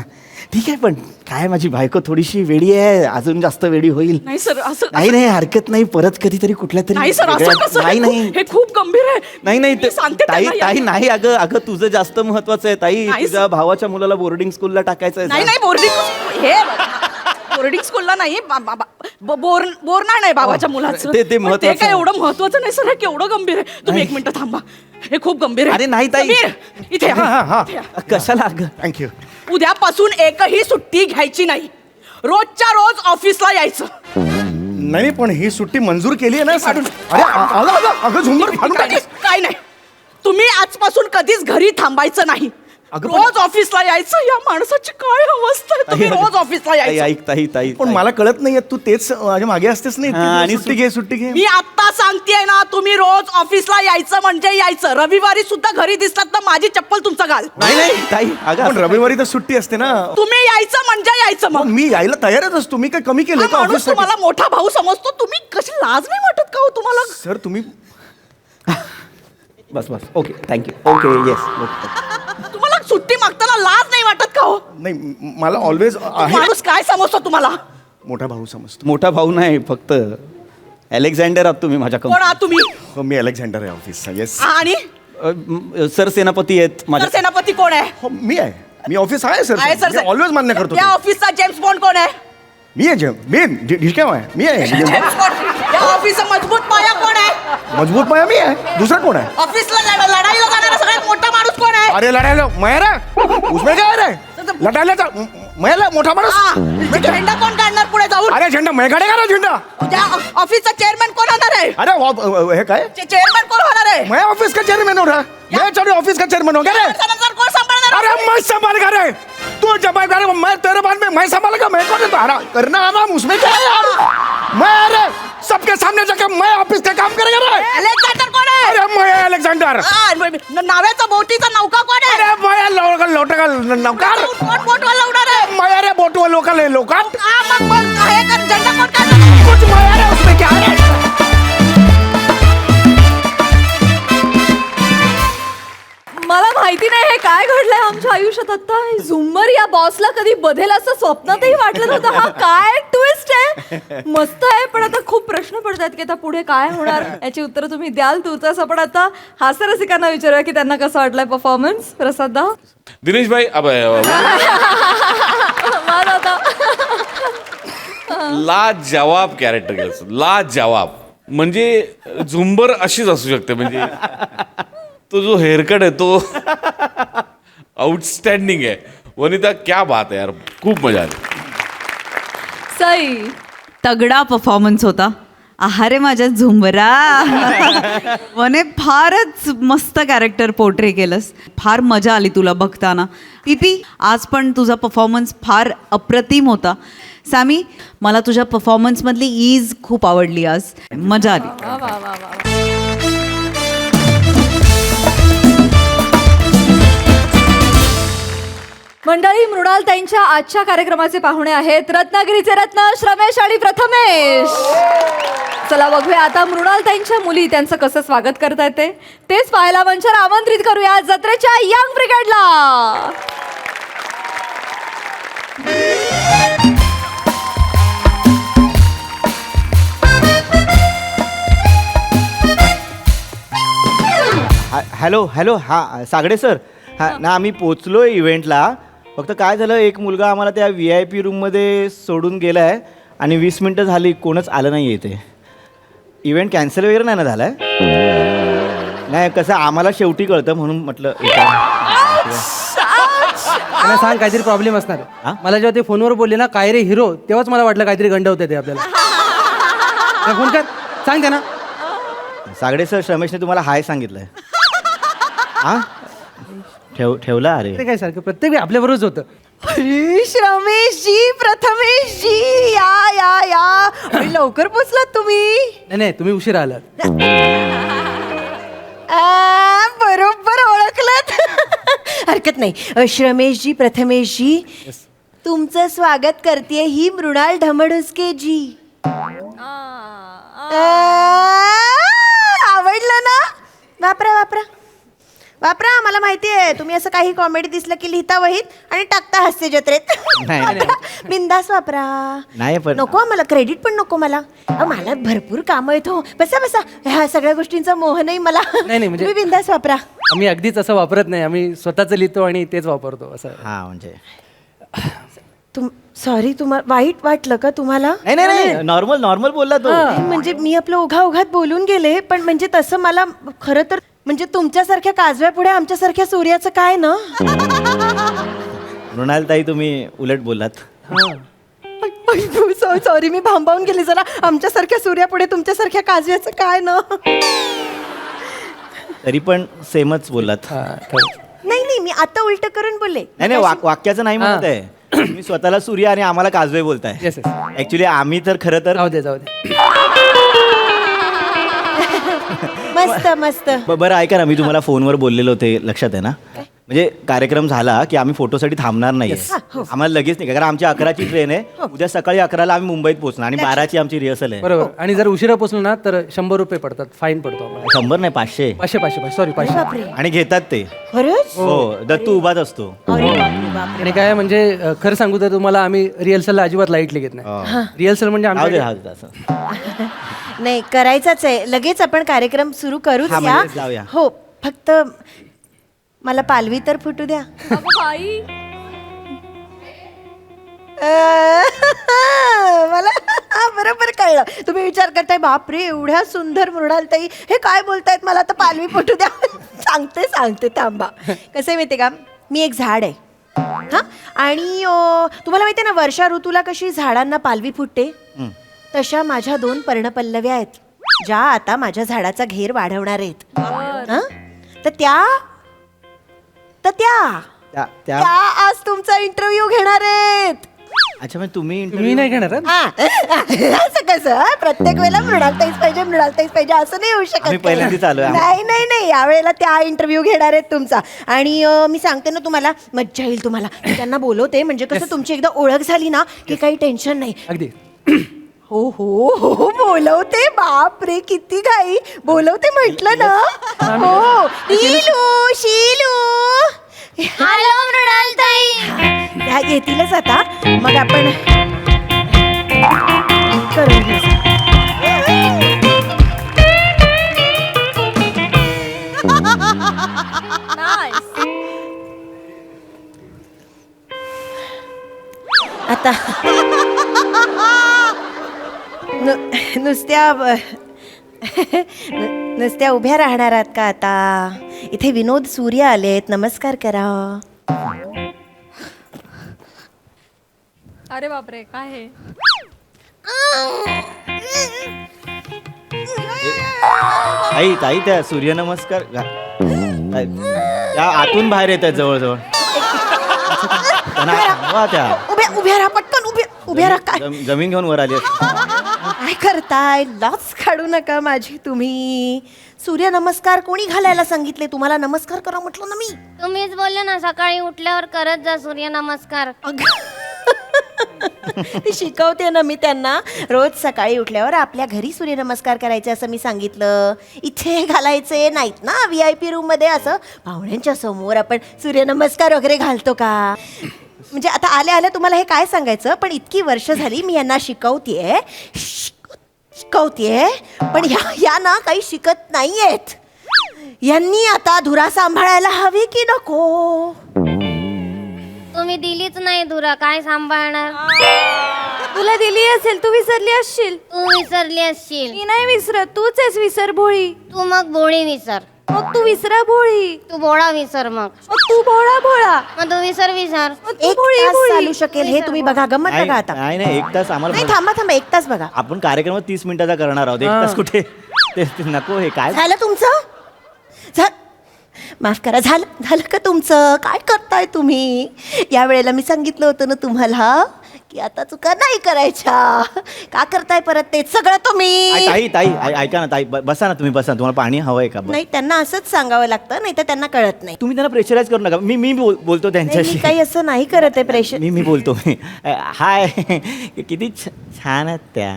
ठीक आहे पण काय माझी बायको थोडीशी वेडी आहे अजून जास्त वेडी होईल नाही सर असं नाही हरकत नाही परत कधीतरी कुठल्या तरी नाही सर असं कसं नाही हे खूप गंभीर आहे नाही मी सांगते ताई त्यांना ताई नाही अगं तुझं जास्त महत्वाचं आहे ताई नाही तुझ्या भावाच्या मुलाला बोर्डिंग स्कूलला टाकायचं आहे नाही बोर्डिंग स्कूलला नाही बोरणार नाही बाबाच्या मुलाचं ते पण महत्वाचं काय एवढं महत्वाचं नाही सर हे केवढं गंभीर आहे तुम्ही 1 मिनिट थांबा हे खूप गंभीर आहे अरे नाही ताई समीर, इथे या. कशाला अगं थँक्यू उद्यापासून एकही सुट्टी घ्यायची नाही रोजच्या रोज ऑफिसला यायचं. नाही पण ही सुट्टी मंजूर केली आहे ना साडून. अरे अगं झुंबर फाडून काय टाकलीस. काय नाही, तुम्ही आजपासून कधीच घरी थांबायचं नाही. अगं पण- रोज ऑफिसला यायचं. या माणसाची काय अवस्था आहे, तुम्ही रोज ऑफिसला यायचं. पण मला कळत नाहीये तू तेच माझ्या मागे असतेस नाही आणि सुट्टी घे. मी आता सांगतेय ना, तुम्ही रोज ऑफिसला यायचं म्हणजे यायचं. रविवारी सुद्धा घरी दिसलात तर माझी चप्पल तुमचं घाल. पण रविवारी तर सुट्टी असते ना. तुम्ही यायचं म्हणजे यायचं. मग मी यायला तयारच असतो. मी काय कमी केलं हा का माणूस ऑफिस? तुम्हाला मोठा भाऊ समजतो, तुम्ही कशी लाज नाही वाटत का हो तुम्हाला? सर तुम्ही बस ओके थँक्यू ओके येस. तुम्हाला सुट्टी मागताना लाज नाही वाटत का हो? नाही मला ऑलवेज आहे. माणूस काय समजतो तुम्हाला? मोठा भाऊ समजतो. मोठा भाऊ नाही, फक्त अलेक्झांडर आहात तुम्ही माझ्या कोण आहात तुम्ही? हो, मी अलेक्झांडर आहे ऑफिसचा. येस आणि सर सेनापती आहेत माझ्या. सेनापती कोण आहे? हो मी आहे. मी ऑफिस आहे सर. आहे सर. ऑलवेज मान्य करतो. या ऑफिसचा जेम्स बॉन्ड कोण आहे? मी आहे काय आहे मी आहे. James bond. या ऑफिसचा मजबूत पाया कोण आहे? मजबूत पाया मी आहे. दुसरा कोण आहे? ऑफिसला लढाईला जाणारा सगळ्यात मोठा माणूस कोण आहे? अरे लढायला मयरा उसमें काय रे लढायला मयला मोठा माणूस. झेंडा कोण काढणार पुढे जाऊन? अरे झेंडा मैं काढेगा ना झेंडा. त्या ऑफिसचा चेअरमॅन कोण होणार आहे? अरे हे काय चेअरमॅन कोण होणार आहे? मैं ऑफिस का चेयरमैन हो रहा. मैं चलो ऑफिस का चेयरमैन हो गया रे. त्यानंतर कोण सांभाळणार? अरे मैं संभालेगा रे. तू जब मैं तेरे बाद में मैं संभालेगा. मैं कौन है? करना आराम उसमें क्या है यार. मैं अरे सबके सामने जाकर मैं ऑफिस का काम करेगा रे. अलेक्झांडर कोण आहे? अरे मैं अलेक्झांडर. नाव्याचा बोटीचा नौका कोण आहे? अरे मैं लोटका नौकार. कोण बोटवाला उडणार आहे? मैं अरे बोटवा लोकल है लोकाट. मग हे कर, झेंडा कोण काढणार? कुछ मैं अरे उसमें क्या है. मला माहिती नाही हे काय घडलंय आमच्या आयुष्यात आता. झुंबर या बॉसला कधी बधेल असं स्वप्नातही वाटलं नव्हतं. हा काय ट्विस्ट आहे. मस्त आहे, पण आता खूप प्रश्न पडतात की आता पुढे काय होणार. याची उत्तर तुम्ही द्याल तूच. पण आता हास्यरसिकांना विचारूया की त्यांना कसं वाटलंय परफॉर्मन्स. प्रसाद दा. दिनेश भाई लाजवाब कॅरेक्टर केलं. लाजवाब म्हणजे झुंबर अशीच असू शकते. म्हणजे तो जो हेअरकट आहे तो आउटस्टँडिंग आहे. वनिता क्या बात आहे यार, खूप मजा आली. सई. तगडा परफॉर्मन्स होता. आहारे माझ्या झुंबरा. वने फारच मस्त कॅरेक्टर पोर्ट्रे केलंस. फार मजा आली तुला बघताना. पीपी आज पण तुझा परफॉर्मन्स फार अप्रतिम होता. सॅमी मला तुझ्या परफॉर्मन्समधली ईज खूप आवडली. आज मजा आली. मंडळी, मृणालताईंच्या आजच्या कार्यक्रमाचे पाहुणे आहेत रत्नागिरीचे रत्न श्रमेश आणि प्रथमेश. चला बघूया आता मृणालताईंच्या मुली त्यांचं कसं स्वागत करता येते तेच पाहायला मंचावर आमंत्रित करूया जत्रेच्या यंग ब्रिगेडला. हॅलो हॅलो हां सागडे सर. हां ना आम्ही पोचलो इव्हेंटला. फक्त काय झालं, एक मुलगा आम्हाला त्या VIP रूममध्ये सोडून गेला आहे आणि 20 मिनटं झाली कोणच आलं नाही आहे. ते इव्हेंट कॅन्सल वगैरे नाही ना झाला आहे. नाही कसं आम्हाला शेवटी कळतं म्हणून म्हटलं त्यांना सांग काहीतरी प्रॉब्लेम असणार. मला जेव्हा ते फोनवर बोलले ना काय रे हिरो, तेव्हाच मला वाटलं काहीतरी गंड होते ते आपल्याला. फोन कर, सांग त्यांना. सागडे सर श्रमेशने तुम्हाला हाय सांगितलंय. हां ठेवला. अरे ते काय सारखं प्रत्येक वेळी आपल्याबरोबरच होतं. रमेशजी प्रथमेशजी या या या लवकर पोचलात तुम्ही. नाही तुम्ही उशीर आलात. बरोबर ओळखलत. हरकत नाही. श्रमेशजी प्रथमेशजी तुमचं स्वागत करते ही मृणाल ढमढुसकेजी. आवडलं ना. वापरा वापरा वापरा. मला माहिती आहे तुम्ही असं काही कॉमेडी दिसलं की लिहिता वहीत आणि टाकता हास्य जत्रेत. बिंदास वापरा. नाही पण नको मला क्रेडिट पण नको मला. मला भरपूर कामं आहेत हो. बसा बसा. ह्या सगळ्या गोष्टींचा मोह नाही मला. नाही म्हणजे तुम्ही बिंदास वापरा. आम्ही अगदीच असं वापरत नाही. आम्ही स्वतःच लिहितो आणि तेच वापरतो असं. हां म्हणजे सॉरी, तुम्हाला वाईट वाटलं का तुम्हाला? नाही नॉर्मल नॉर्मल बोलला तो. म्हणजे मी आपलं ओघात बोलून गेले, पण म्हणजे तसं मला खरं तर म्हणजे तुमच्यासारख्या काजव्या पुढे आमच्यासारख्या सूर्याचं काय ना. मृणालताई तुम्ही उलट बोललात. सॉरी मी भांबावून गेली जरा. आमच्यासारख्या सूर्यापुढे तुमच्यासारख्या काजव्याचं काय ना. तरी पण सेमच बोललात. नाही मी आता उलट करून बोलले. नाही वाक्याचं नाही म्हणत आहे. तुम्ही स्वतःला सूर्य आणि आम्हाला काजवे बोलताय. ऍक्च्युली आम्ही तर खरं तर जाऊ दे. मस्त मस्त. बरं ऐका ना, मी तुम्हाला फोनवर बोललेलो होते, लक्षात आहे ना? म्हणजे कार्यक्रम झाला की आम्ही फोटोसाठी थांबणार नाही. आम्हाला लगेच नाही, कारण आमची 11ची ट्रेन आहे. उद्या सकाळी 11ला आम्ही मुंबईत पोहोचणार आणि 12ची आमची रिहर्सल आहे. बरोबर. आणि जर उशिरा पोहोचलो ना तर 100 रुपये पडतात, फाईन पडतो. 100 नाही 500. 500 सॉरी 500. आणि घेतात ते. खरंच? हो, दत्तू उभाच असतो. आणि काय म्हणजे खरं सांगू तर तुम्हाला आम्ही रिहर्सलला अजिबात लाईटली घेत नाही. रिहर्सल म्हणजे नाही करायचाच आहे. लगेच आपण कार्यक्रम सुरू करूच हा, या. म्हणजे जाऊया. हो फक्त मला पालवी तर फुटू द्या. मला बरोबर कळलं. तुम्ही विचार करताय बापरे एवढ्या सुंदर मृणालताई हे काय बोलतायत, मला तर पालवी फुटू द्या. सांगते थांबा. कसं आहे माहिती का, मी एक झाड आहे हा. आणि तुम्हाला माहिती आहे ना, वर्षा ऋतूला कशी झाडांना पालवी फुटते, तशा माझ्या 2 पर्णपल्लव्या आहेत ज्या आता माझ्या झाडाचा घेर वाढवणार आहेत. तर त्या आज तुमचा इंटरव्ह्यू घेणार आहेत. अच्छा, मग तुम्ही नाही घेणार? असं कसं प्रत्येक वेळेला मृणालताईच पाहिजे असं नाही होऊ शकत. पहिल्यांदाच आलोय. नाही यावेळेला त्या इंटरव्ह्यू घेणार आहेत तुमचा. आणि मी सांगते ना तुम्हाला, मज्जा येईल तुम्हाला. मी त्यांना बोलवते, म्हणजे कसं तुमची एकदा ओळख झाली ना की काही टेन्शन नाही. अगदी. हो बोलवते. बाप रे किती घाई. बोलवते म्हटलं ना. हो शीलू हॅलो मृणालताई. ह्या येतीलच आता, मग आपण करून घेऊ. आता नुसत्या उभ्या राहणार आहात का आता? इथे विनोद सूर्य आलेत, नमस्कार करा. अरे बापरे काय हे. ताई त्या सूर्यनमस्कार त्या आतून बाहेर येत आहेत जवळजवळ. त्या उभ्या राहा पटकन. उभ्या राहा. काय जमीन घेऊन वर आली. काय करताय? लाच काढू नका माझी तुम्ही. सूर्य नमस्कार कोणी घालायला सांगितले तुम्हाला? नमस्कार करा म्हटलं ना मी. तुम्हीच बोलले ना सकाळी उठल्यावर करत जा सूर्य नमस्कार. ती शिकवते ना मी त्यांना. रोज सकाळी उठल्यावर आपल्या घरी सूर्यनमस्कार करायचे असं मी सांगितलं. इथे घालायचे नाहीत ना VIP रूम मध्ये. असं पाहुण्यांच्या समोर आपण सूर्यनमस्कार वगैरे घालतो का? म्हणजे आता आल्या तुम्हाला हे काय सांगायचं, पण इतकी वर्ष झाली मी यांना शिकवतेय पण ह्या ना काही शिकत नाहीयेत. यांनी आता धुरा सांभाळायला हवी की नको? तुम्ही दिलीच नाही धुरा, काय सांभाळणार? तुला दिली असेल, तू विसरली असशील. तू विसरली असशील. मी नाही विसरत, तूच आहेस विसर भोळी. तू मग भोळी विसर. मग तू विसरा भोळी. तू भोळा विसर. मग तू भोळा. मग तू विसर. एक तास चालू शकेल हे, तुम्ही बघा. गंमत बघा आता. नाही 1 तास आम्हाला. नाही थांबा 1 तास बघा. आपण कार्यक्रम 30 मिनिटाचा करणार आहोत. 1 तास कुठे? ते नको. हे काय झालं तुमचं? माफ करा. झालं का तुमचं? काय करताय तुम्ही? या वेळेला मी सांगितलं होतं ना तुम्हाला की आता चुका नाही करायच्या. का करताय परत तेच सगळं तुम्ही? ताई ऐका ना ताई, बसा ना तुम्ही. बसा. तुम्हाला पाणी हवंय का? नाही त्यांना असंच सांगावं लागतं, नाही तर त्यांना कळत नाही. तुम्ही त्यांना प्रेशराईज करू नका. मी बोलतो त्यांच्याशी. मी काही असं नाही करत आहे प्रेशर. मी बोलतो. हाय किती छान आहेत त्या.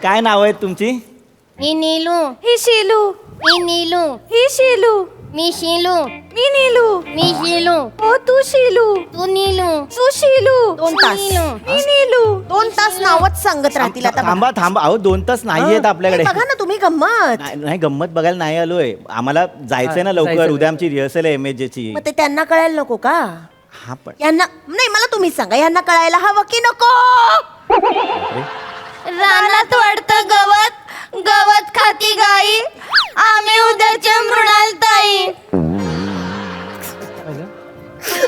काय नाव आहेत तुमची? मी नीलू. ही शीलू. मी नीलू. ही शीलू. मी शीलू. मी नीलू. मी शीलू. हो तू शीलू. तू नीलू. तू शीलू. 2 तास. मी नीलू. 2 तास नावच सांगत राहतील आता. थांबा. अहो 2 तास नाही आहेत आपल्याकडे. बघा ना तुम्ही गंमत. नाही गंमत बघायला नाही आलोय. आम्हाला जायचंय ना लवकर. उद्या आमची रिहर्सल आहे MSJची. मग ते त्यांना कळायला नको का? हा पण यांना नाही, मला तुम्ही सांगा, यांना कळायला हवं की नको? रानात वाढतं गवत खाती गाई, आम्ही उद्याच्या मृणालताई.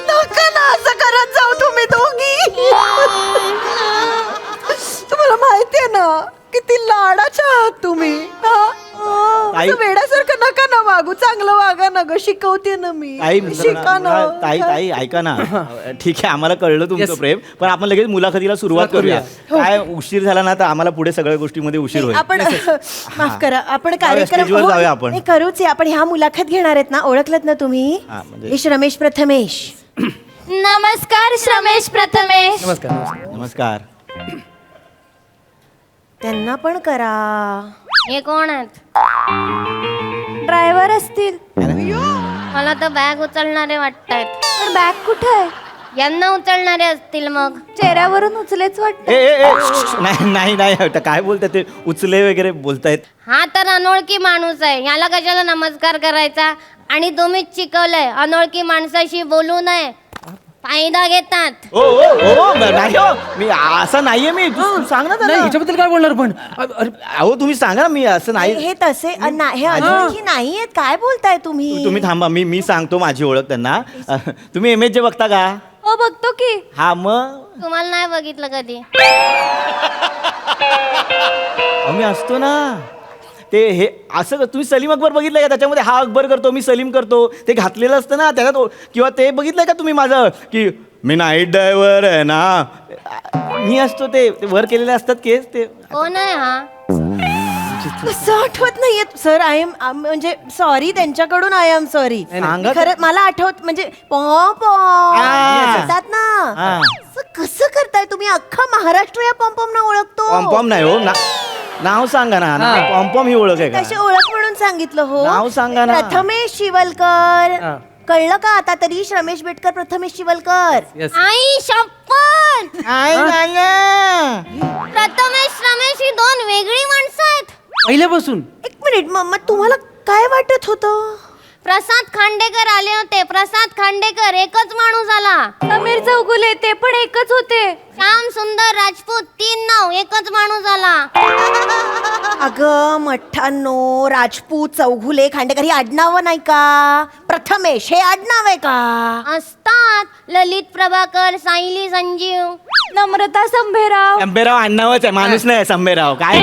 नका ना. असं करत जाऊ तुम्ही दोघी? तुम्हाला माहितीये ना किती लाडाच्या आहात तुम्ही हा? ताई- असं वेड्यासारखं नका ना वागू, चांगलं वागा ना ग, शिकवते ना मी. शिका ना. ताई ऐका ना ठीक आहे आम्हाला कळलं तुमचं प्रेम, पण आपण लगेच मुलाखतीला सुरुवात करूया. काय उशीर झाला ना तर आम्हाला पुढे सगळ्या गोष्टीमध्ये उशीर होईल. आपण माफ करा, आपण जाऊया, कार्यक्रम स्टेजवर जाऊया आपण. नाही, करूच आहे. आपण ह्या मुलाखत घेणार आहेत ना, ओळखलत ना तुम्ही? हा, म्हणजे- हे रमेश प्रथमेश. नमस्कार रमेश प्रथमेश. नमस्कार. त्यांना पण करा. हे कोण आहेत? ड्रायव्हर असतील. मला तर बॅग उचलणारे वाटतायत. पण बॅग कुठे आहे? यांना उचलणारे असतील मग. चेहऱ्यावरून उचलेच वाटत. नाही नाही नाही आता काय बोलतात ते उचले वगैरे बोलतायत. हा तर अनोळखी माणूस आहे, याला कशाला नमस्कार करायचा? आणि तुम्हीच शिकवलंय अनोळखी माणसाशी बोलू नये, फायदा घेतात. ओ ओ ओ नाही हो मी असं नाहीये मी तू सांग ना त्याला. ह्याच्याबद्दल काय बोलणार पण? अहो तुम्ही सांगा ना मी असं नाही. हे तसे हे अनोळखी नाहीयेत. काय बोलताय तुम्ही? तुम्ही थांबा मी सांगतो माझी ओळख त्यांना. तुम्ही MH बघता का? हो बघतो की. हा मग तुम्हाला नाही बघितलं कधी? अहो, मी असतो ना ते हे असं तुम्ही सलीम अकबर बघितलंय का? त्याच्यामध्ये हा अकबर करतो मी सलीम करतो ते घातलेलं असतं ना त्याच्यात. किंवा ते बघितलंय का तुम्ही माझं की मी नाईट ड्रायव्हर आहे ना, मी असतो ते वर केलेले असतात केस ते. कोण आहे हा? कसं आठवत नाहीये सर. आय एम म्हणजे सॉरी त्यांच्याकडून. I am sorry. सांगा. खरं मला आठवत म्हणजे म्हणतात ना. असं कसं करताय तुम्ही? अख्खा महाराष्ट्र या पॉम्पॉम ना ओळखतो. पॉम्पॉम नाही हो नाव सांगा ना. पॉम्पॉम ही ओळख आहे कशी का? ओळख म्हणून सांगितलं हो. नाव सांगा ना. प्रथमेश शिवलकर. कळलं का आता तरी? रमेश बेटकर, प्रथमेश शिवलकर. आई शपथ! प्रथमेश रमेश ही दोन वेगळी माणसं आहेत. पहिल्यापासून. एक मिनिट मग तुम्हाला काय वाटत होतं? प्रसाद खांडेकर आले होते. प्रसाद खांडेकर एकच माणूस आला. समीर चौगुले ते पण एकच होते. श्याम सुंदर राजपूत 3 नाव एकच माणूस आला. अगं मठ्ठांनो, राजपूत, चौघुले, खांडेकर ही आडनावं नाही का? प्रथमेश हे आडनाव आहे का? असतात ललित प्रभाकर, सायली संजीव, नम्रता संभेराव. संभेराव आडनावच आहे माणूस नाही संभेराव. काय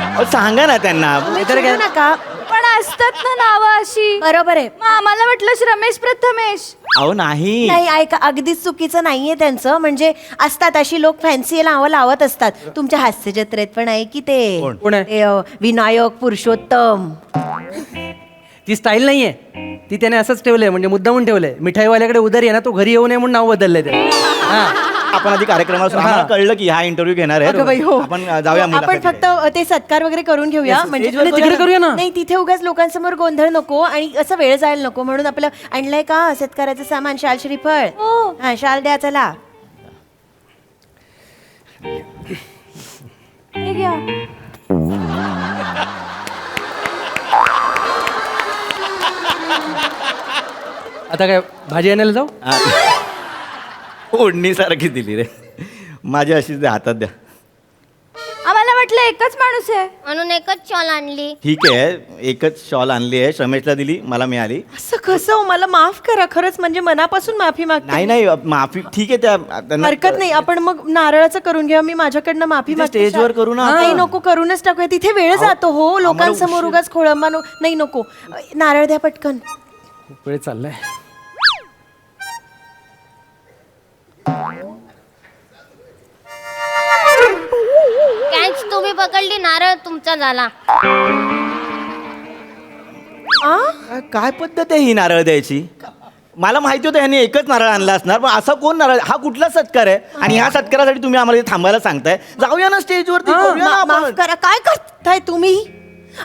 अहो, सांगा ना त्यांना. विचारू नका. पण असतात ना नावं अशी. बरोबर आहे. मग आम्हाला वाटलं रमेश प्रथमेश. अहो नाही नाही ऐका, अगदीच चुकीचं नाहीये त्यांचं. म्हणजे असतात अशी लोक फॅन्सी नावं लावत असतात. तुमच्या हास्य जत्रेत पण आहे की ते कोण आहे? ते, विनायक पुरुषोत्तम. ती स्टाईल नाहीये, ती त्याने असंच ठेवलंय, म्हणजे मुद्दामून ठेवलंय. मिठाईवाल्याकडे उधारी आहे ना, तो घरी येऊ नये म्हणून नाव बदललंय त्याने. आपण आधी कार्यक्रमाला आम्हाला कळलं की हा इंटरव्ह्यू घेणार आहे. अगं बाई, हो. आपण जाऊया आपण मुलाखतीला. फक्त ते सत्कार वगैरे करून घेऊया. म्हणजे स्टेजवर तिकडे करूया ना. नाही, तिथे उगाच लोकांसमोर गोंधळ नको आणि असं वेळ जायला नको म्हणून आपलं आणलंय का सत्काराचं सामान, शाल श्रीफळ. हा शाल द्या चला. हे घ्या. आता काय भाजी आणायला जाऊ? ओढणीसारखी दिली रे माझी अशीच द्या हातात द्या. आम्हाला वाटलं एकच माणूस आहे म्हणून एकच शॉल आणली. ठीक आहे एकच शॉल आणली आहे, रमेशला दिली मला मिळाली. असं कसं हो? मला माफ करा खरंच, म्हणजे मनापासून माफी मागते. नाही नाही माफी ठीक आहे त्यांना हरकत नाही. आपण मग नारळाचं करून घेऊया. मी माझ्याकडनं माफी तिथे मागते. स्टेजवर करू ना नाही आपण. नको, करूनच टाकूया. तिथे वेळ जातो हो लोकांसमोर उशीर- उगाच खोळंबा नाही नको. नारळ द्या पटकन. खूप वेळ चाललाय. कॅच तुम्ही पकडली, नारळ तुमचा झाला. काय पद्धत आहे ही नारळ द्यायची? मला माहिती होतं ह्यांनी एकच नारळ आणला असणार, पण असा कोण नारळ? हा कुठला सत्कार आहे? आणि ह्या सत्कारासाठी तुम्ही आम्हाला इथे थांबायला सांगताय? जाऊया ना स्टेजवरती करूया ना माफ आपण. करा. काय करताय तुम्ही?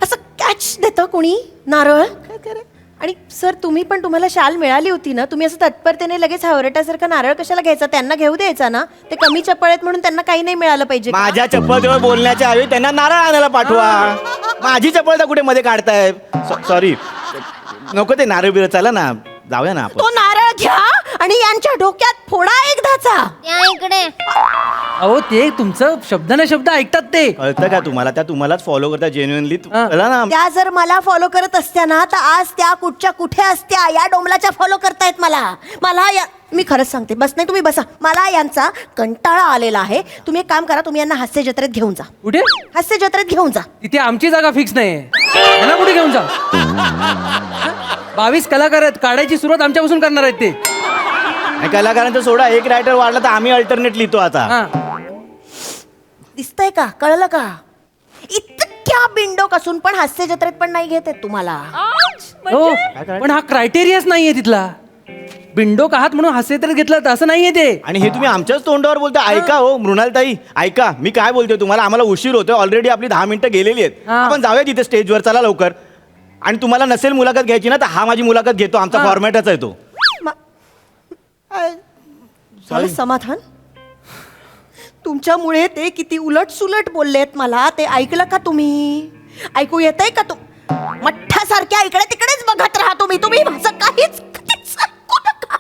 असं कॅच देतं कोणी नारळ? काय करा. आणि सर तुम्ही पण, तुम्हाला शाल मिळाली होती ना, तुम्ही असं तत्परतेने लगेच हावरटासारखा नारळ कशाला घ्यायचा? त्यांना घेऊ द्यायचा ना. ते कमी चपळ आहेत म्हणून त्यांना काही नाही मिळालं पाहिजे का? माझ्या चप्पलजवळ बोलण्याच्या ऐवजी त्यांना नारळ आणायला पाठवा. माझी चप्पल कुठे मध्ये काढताय? सॉरी नको ते नारळ बिरळ. चला ना जाऊया ना आपण. तो नारळ घ्या आणि यांच्या डोक्यात फोडा एकदाचा. त्या इकडे अहो ते तुमचं शब्द ना शब्द ऐकतात ते. कळतं का तुम्हाला? त्या तुम्हालाच फॉलो करता जेन्युअनली. कळलं ना? त्या जर मला फॉलो करत असत्या ना तर आज त्या कुठच्या कुठे असत्या. या डोंबलाच्या फॉलो करतायत मला मी खरंच सांगते. बस नाही, तुम्ही बसा. मला यांचा कंटाळा आलेला आहे. तुम्ही एक काम करा, तुम्ही यांना हास्य जत्रेत घेऊन जा. कुठे? हास्य जत्रेत घेऊन जा. तिथे आमची जागा फिक्स नाही. मला कुठे घेऊन जा? 22 कलाकार आहेत, काढायची सुरुवात आमच्यापासून करणार आहेत ते. आणि कलाकारांचा सोडा, एक रायटर वाढला तर आम्ही अल्टरनेट लिहितो आता. दिसतंय का? कळलं का? इतक्या बिंडोक असून पण हास्य जत्रेत पण नाही घेत आहेत तुम्हाला. हो पण हा क्रायटेरियाच नाहीये तिथला. बिंडोक आहात म्हणून हास्यचित्र घेतलं तर असं नाहीये ते. आणि हे तुम्ही आमच्याच तोंडावर बोलता. ऐका हो मृणालताई, ऐका मी काय बोलतोय तुम्हाला. आम्हाला उशीर होतोय ऑलरेडी, आपली 10 मिनिटं गेलेली आहेत. आपण जाऊया तिथे स्टेजवर, चला लवकर. आणि तुम्हाला नसेल मुलाखत घ्यायची ना तर हा माझी मुलाखत घेतो. आमचा फॉर्मॅटच आहे तो. झालं समाधान? तुमच्यामुळे ते किती उलट सुलट बोललेत मला ते ऐकलं का तुम्ही? ऐकू येतंय का? तू मठ्ठासारख्या इकडे तिकडेच बघत राहा तुम्ही माझं काहीच ऐकू नका.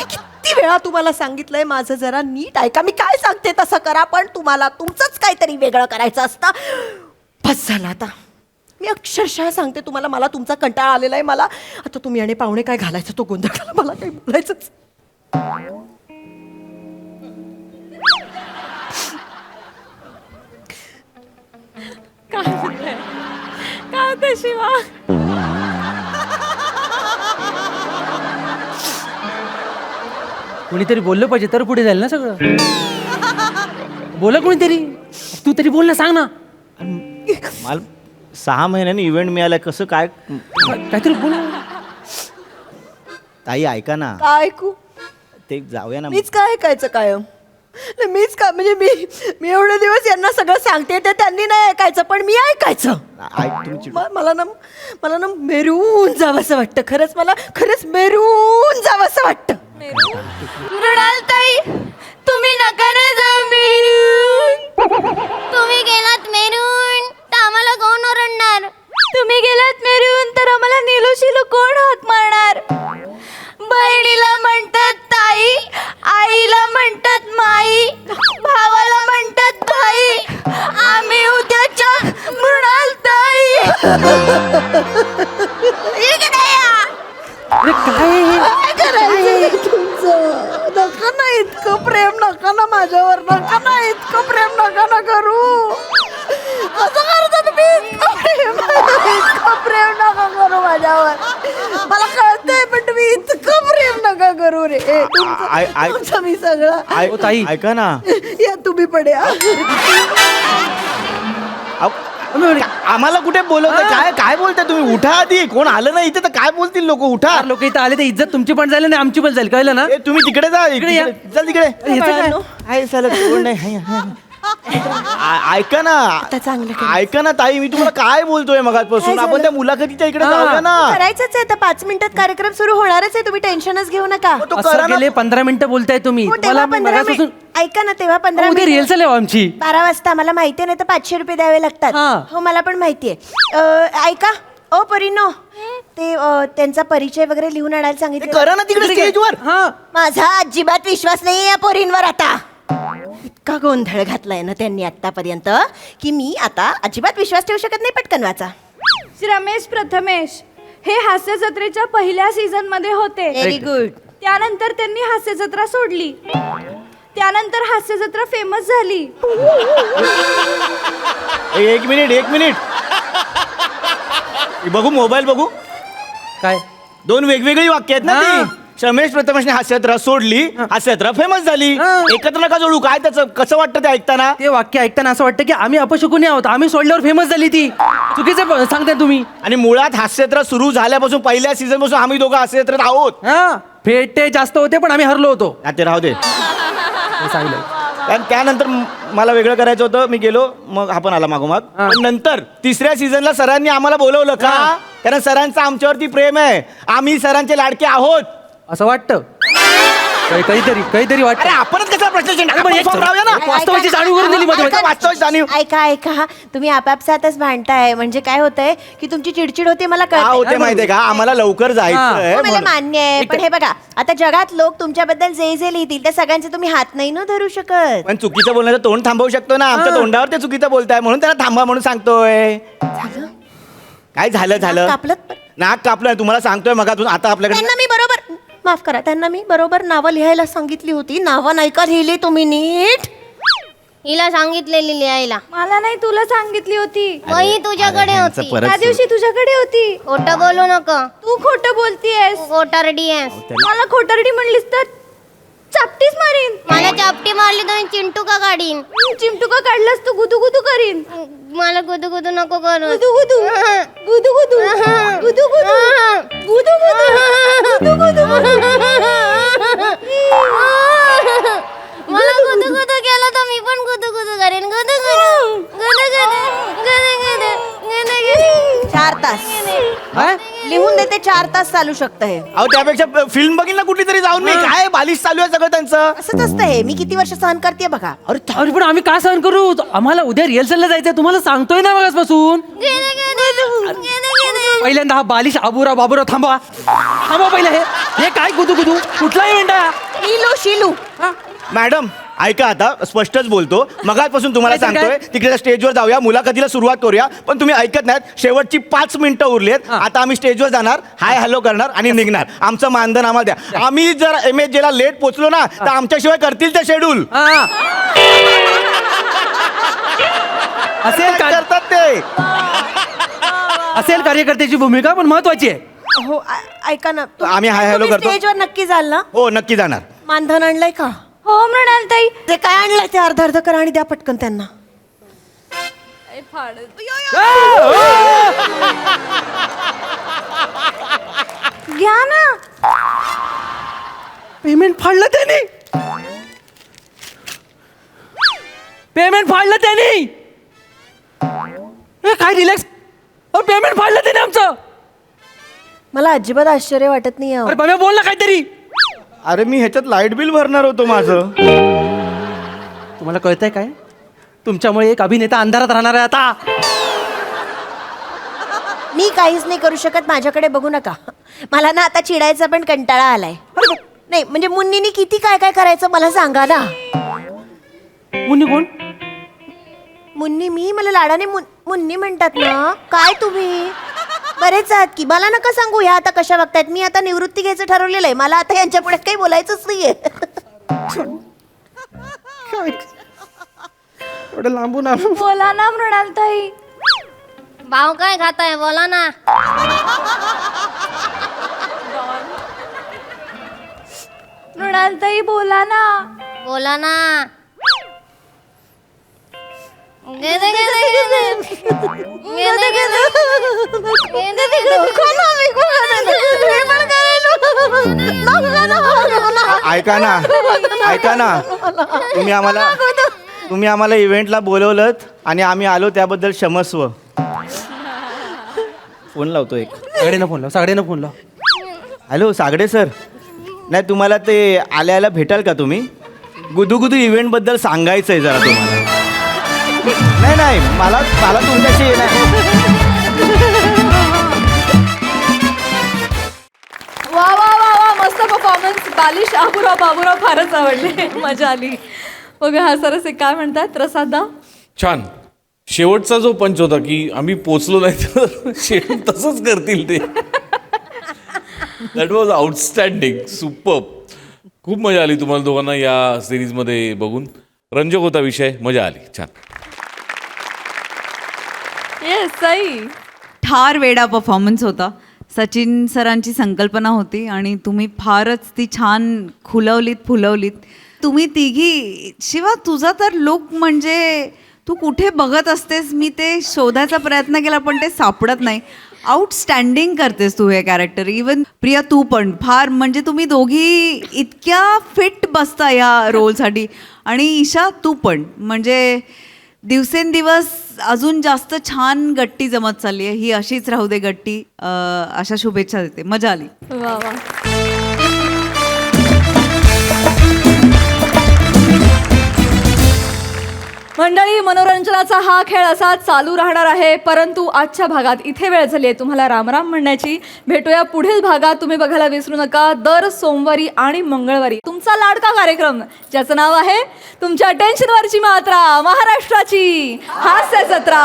किती वेळा तुम्हाला सांगितलंय माझं जरा नीट ऐका. मी काय सांगते तसं करा, पण तुम्हाला तुमचंच काहीतरी वेगळं करायचं असतं. बस झालं आता. मी अक्षरशः सांगते तुम्हाला, मला तुमचा कंटाळा आलेला आहे. मला आता तुम्ही आणि पाहुणे काय घालायचं तो गोंधळ घाला, मला काही बोलायचंच. काय शिवा? कोणीतरी बोललं पाहिजे तर पुढे जाईल ना सगळं. बोला कोणीतरी. तू तरी बोल ना, सांग ना. मला 6 महिन्यांनी इव्हेंट मिळालाय. कसं काय? काहीतरी बोल. ताई ऐका ना. काय ऐकू? ते जाऊया ना. मीच काय ऐकायचं कायम? मीच का म्हणजे मी एवढे दिवस यांना सगळं सांगते ते त्यांनी नाही ऐकायचं पण मी ऐकायचं. मला ना मेरून जावंसं वाटतं. खरंच मेरून जावंसं वाटतं. मृणालताई तुम्ही नका ना जाऊ मेरून. तुम्ही गेलात मेरून तर आम्हाला कोण ओरडणार? तुम्ही गेलात मेरून तर आम्हाला नीलू कोण हात मारणार? बहिणीला म्हणतात ताई, आईला म्हणतात माई, भावाला म्हणतात भाई. आम्ही उद्याच्या मृणालताई. काय करायचं तुमचं? नका ना इतकं प्रेम, नका ना माझ्यावर, नका ना इतकं प्रेम, नका ना करू. असं करता तुम्ही? इतकं प्रेम नका करू माझ्यावर. मला कळतंय पण तुम्ही इतकं प्रेम नका करू रे. तुमचं मी सगळं. ताई ऐका ना. या तुम्ही पण या. आम्हाला कुठे बोलवत? काय बोलताय तुम्ही? उठा आधी. कोण आलं नाही इथे तर काय बोलतील लोक? उठा. लोक इथं आले तर इज्जत तुमची पण जाईल आणि आमची पण जाईल. कळलं ना? तुम्ही तिकडे जा. चल तिकडे. ऐका ना ताई, मी तुम्हाला काय बोलतोय मगाचपासून. आपण त्या मुलाखतीच्या इकडे जाऊया ना. करायचंच आहे. 5 मिनिटात कार्यक्रम सुरू होणारच आहे. तुम्ही टेन्शनच घेऊ नका. असं गेले 15 मिनिटं बोलताय तुम्ही. तेव्हा 15 मिनिट ऐका ना. तेव्हा 15 मिनिट रिहर्सल आहे आमची 12 वाजता. मला माहितीये नाही तर 500 रुपये द्यावे लागतात. हो मला पण माहितीये. ऐका ओ परिनो, ते त्यांचा परिचय वगैरे लिहून आणायला सांगितलं. करा ना तिकडे स्टेजवर. माझा अजिबात विश्वास नाही या पोरींवर आता. इतका गोंधळ घातलाय ना त्यांनी आतापर्यंत की मी आता अजिबात विश्वास ठेवू शकत नाही. पटकन वाचा. रमेश प्रथमेश हे हास्य जत्रेच्या पहिल्या सीझन मध्ये होते. Very good. त्यानंतर त्यांनी हास्य जत्रा सोडली. त्यानंतर हास्य जत्रा फेमस झाली. एक मिनिट बघू मोबाईल बघू. काय 2 वेगवेगळी वाक्य आहेत ना ती. रमेश प्रथमेशने हास्ययात्रा सोडली, हास्ययात्रा फेमस झाली. एकत्र नका जोडू. काय त्याचं कसं वाटतं ते ऐकताना? ते वाक्य ऐकताना असं वाटतं की आम्ही अपशकुनी आहोत. आम्ही सोडल्यावर फेमस झाली ती. चुकीचं सांगताय तुम्ही. आणि मुळात हास्ययात्रा सुरू झाल्यापासून पहिल्या सीझन पासून आम्ही दोघं हास्ययात्रेत आहोत. फेटे जास्त होते पण आम्ही हरलो होतो. ते राहू दे. त्यानंतर मला वेगळं करायचं होतं. मी गेलो. मग हा पण आला मागोमाग. पण नंतर 3ऱ्या सीझनला सरांनी आम्हाला बोलवलं का? कारण सरांचं आमच्यावरती प्रेम आहे. आम्ही सरांचे लाडके आहोत असं वाटतं. काहीतरी वाटतं. अरे आपणच कसा प्रश्न अरे, पण एक राहूया ना. वास्तवाची जाणीव करून दिली मध्ये. वास्तवाची जाणीव. ऐका तुम्ही आपापसातच भांडताय म्हणजे काय होतंय की तुमची चिडचिड होते मला का कळतंय. होते माहितीये का आम्हाला लवकर जायचंय हो, मला म्हणून. मान्य आहे पण हे बघा आता जगात लोक तुमच्याबद्दल जे जे लिहितील त्या सगळ्यांचे तुम्ही हात नाही ना धरू शकत. पण चुकीचं बोलण्याचं तोंड थांबवू शकतो ना आमच्या तोंडावर ते चुकीचं बोलताय म्हणून त्याला थांबा म्हणून सांगतोय. काय झालं कापलं नाक कापलं तुम्हाला सांगतोय मग आता आपल्याकडे त्यांना मी बरोबर माफ करा त्यांना मी बरोबर नावं लिहायला सांगितली होती. नावं नाही का लिहिली तुम्ही नीट. हिला सांगितलेली लिहायला. मला नाही तुला सांगितली होती. वही तुझ्याकडे होती. त्या दिवशी तुझ्याकडे होती. खोटं बोलू नको. तू खोटं बोलतीयस. खोटारडी आहेस. मला खोटरडी म्हणलीस तर चापटीच मारीन. मला चापटी मारली तर चिंटू का काढीन. चिमटू का काढलास तू गुदू गुदू करीन. मला गुदू गुदू नको करू. गुदू गुदू गुदू गुदू गुदू गुदू गुदू गुदू मला गुदू गुदू केलं तर मी पण गुदू गुदू करेन. गुदू गुदू गुदू गुदू गुदू गुदू गुदू. 4 तास लिहून देते 4 तास चालू शकतं हे. अहो त्यापेक्षा फिल्म बघील ना कुठली तरी जाऊन मी काय बालिश चालू आहे सगळं त्यांचं. असंच असतं हे. मी किती वर्ष सहन करते बघा. अरे पण आम्ही का सहन करू आम्हाला उद्या रिहर्सलला जायचंय तुम्हाला सांगतोय ना मगासपासून. पहिल्यांदा हा बालिश बाबुराव थांबा पहिलं हे काय गुदू गुदू कुठला इव्हेंट आहे. शिलू मॅडम ऐका आता स्पष्टच बोलतो मगाचपासून तुम्हाला काय सांगतोय तिकडे स्टेजवर जाऊया मुलाखतीला सुरुवात करूया पण तुम्ही ऐकत नाहीत. शेवटची 5 मिनिटं उरलीत. आता आम्ही स्टेजवर जाणार हाय हॅलो करणार आणि निघणार. आमचं मानधन आम्हाला द्या. आम्ही जर MSJ ला लेट पोहोचलो ना तर आमच्याशिवाय करतील ते शेड्यूल असेल करतात ते. असेल कार्यकर्त्याची भूमिका पण महत्वाची आहे. हो ऐका ना आम्ही हाय हॅलो करतो. स्टेजवर नक्की जाल ना. हो नक्की जाणार. मानधन आणलंय का. हो म्हणाल ताई. ते काय आणलंय ते अर्ध करा आणि द्या पटकन त्यांना. घ्या ना. पेमेंट फाडलं त्यांनी. काय रिलॅक्स पेमेंट फाडलं त्याने आमचं. मला अजिबात आश्चर्य वाटत नाही. अरे बम्या बोल ना काहीतरी. अरे मी ह्याच्यात लाईट बिल भरणार होतो माझं. तुम्हाला कळतंय काय तुमच्यामुळे एक अभिनेता अंधारात राहणार आहे आता. मी काहीच नाही करू शकत. माझ्याकडे बघू नका. मला ना आता चिडायचा पण कंटाळा आलाय. नाही म्हणजे मुन्नीनी किती काय काय करायचं मला सांगा ना. मुन्नी कोण. मुन्नी मी मला लाडाने मुन्नी म्हणतात ना. काय तुम्ही बरेच आहात की मला नका सांगू. ह्या आता कशा बघतायत. मी आता निवृत्ती घ्यायचं ठरवलेलं आहे. मला आता यांच्या पुढे काही बोलायचंच नाहीये. लांबून आलो. बोला ना मृणाल ताई. भाव काय खाताय बोला ना. मृणाल ताई बोला ना. बोला ना. ऐका ना तुम्ही आम्हाला इव्हेंटला बोलवलं आणि आम्ही आलो त्याबद्दल क्षमस्व. फोन लावतो एक. सागडेनं फोन लाव. Hello Sagde sir. नाही तुम्हाला ते आल्याला भेटाल का तुम्ही. गुदू इव्हेंट बद्दल सांगायचंय जरा तुम्हाला. नाही मला तुमच्याशी वा वा वा वा मस्त परफॉर्मन्स. बालिश बाबुराव फारच आवडले. मजा आली. बघा हा सरस काय म्हणतात प्रसादा. छान. शेवटचा जो पंच होता की आम्ही पोचलो नाही तर शेवट तसंच करतील ते. That was outstanding. सुपर. खूप मजा आली तुम्हाला दोघांना या सिरीजमध्ये बघून. रंजक होता विषय. मजा आली. छान. येस सई. ठार वेडा परफॉर्मन्स होता. सचिन सरांची संकल्पना होती आणि तुम्ही फारच ती छान फुलवलीत. तुम्ही तिघी शिवा तुझा तर लुक म्हणजे तू कुठे बघत असतेस मी ते शोधायचा प्रयत्न केला पण ते सापडत नाही. आउटस्टँडिंग करतेस तू हे कॅरेक्टर. इवन प्रिया तू पण फार म्हणजे तुम्ही दोघी इतक्या फिट बसता या रोलसाठी. आणि ईशा तू पण म्हणजे दिवसेंदिवस अजून जास्त छान गट्टी जमत चालली आहे. ही अशीच राहू दे गट्टी. अशा शुभेच्छा देते. मजा आली. वा वा. मंडळी, मनोरंजनाचा हा खेळ असा चालू राहणार आहे, परंतु आजच्या भागात इथे वेळ झाली आहे तुम्हाला रामराम म्हणण्याची. भेटूया पुढील भागात. तुम्ही बघायला विसरू नका दर सोमवारी आणि मंगळवारी तुमचा लाडका कार्यक्रम ज्याचं नाव आहे तुमच्या टेन्शनवरची मात्रा, महाराष्ट्राची हास्य जत्रा.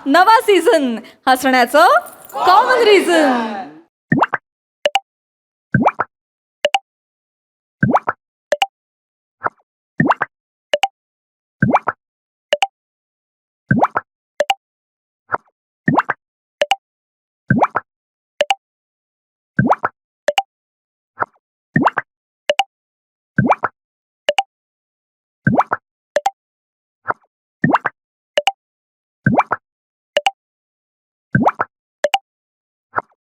नवा सीझन, हसण्याचं कॉमन रिझन.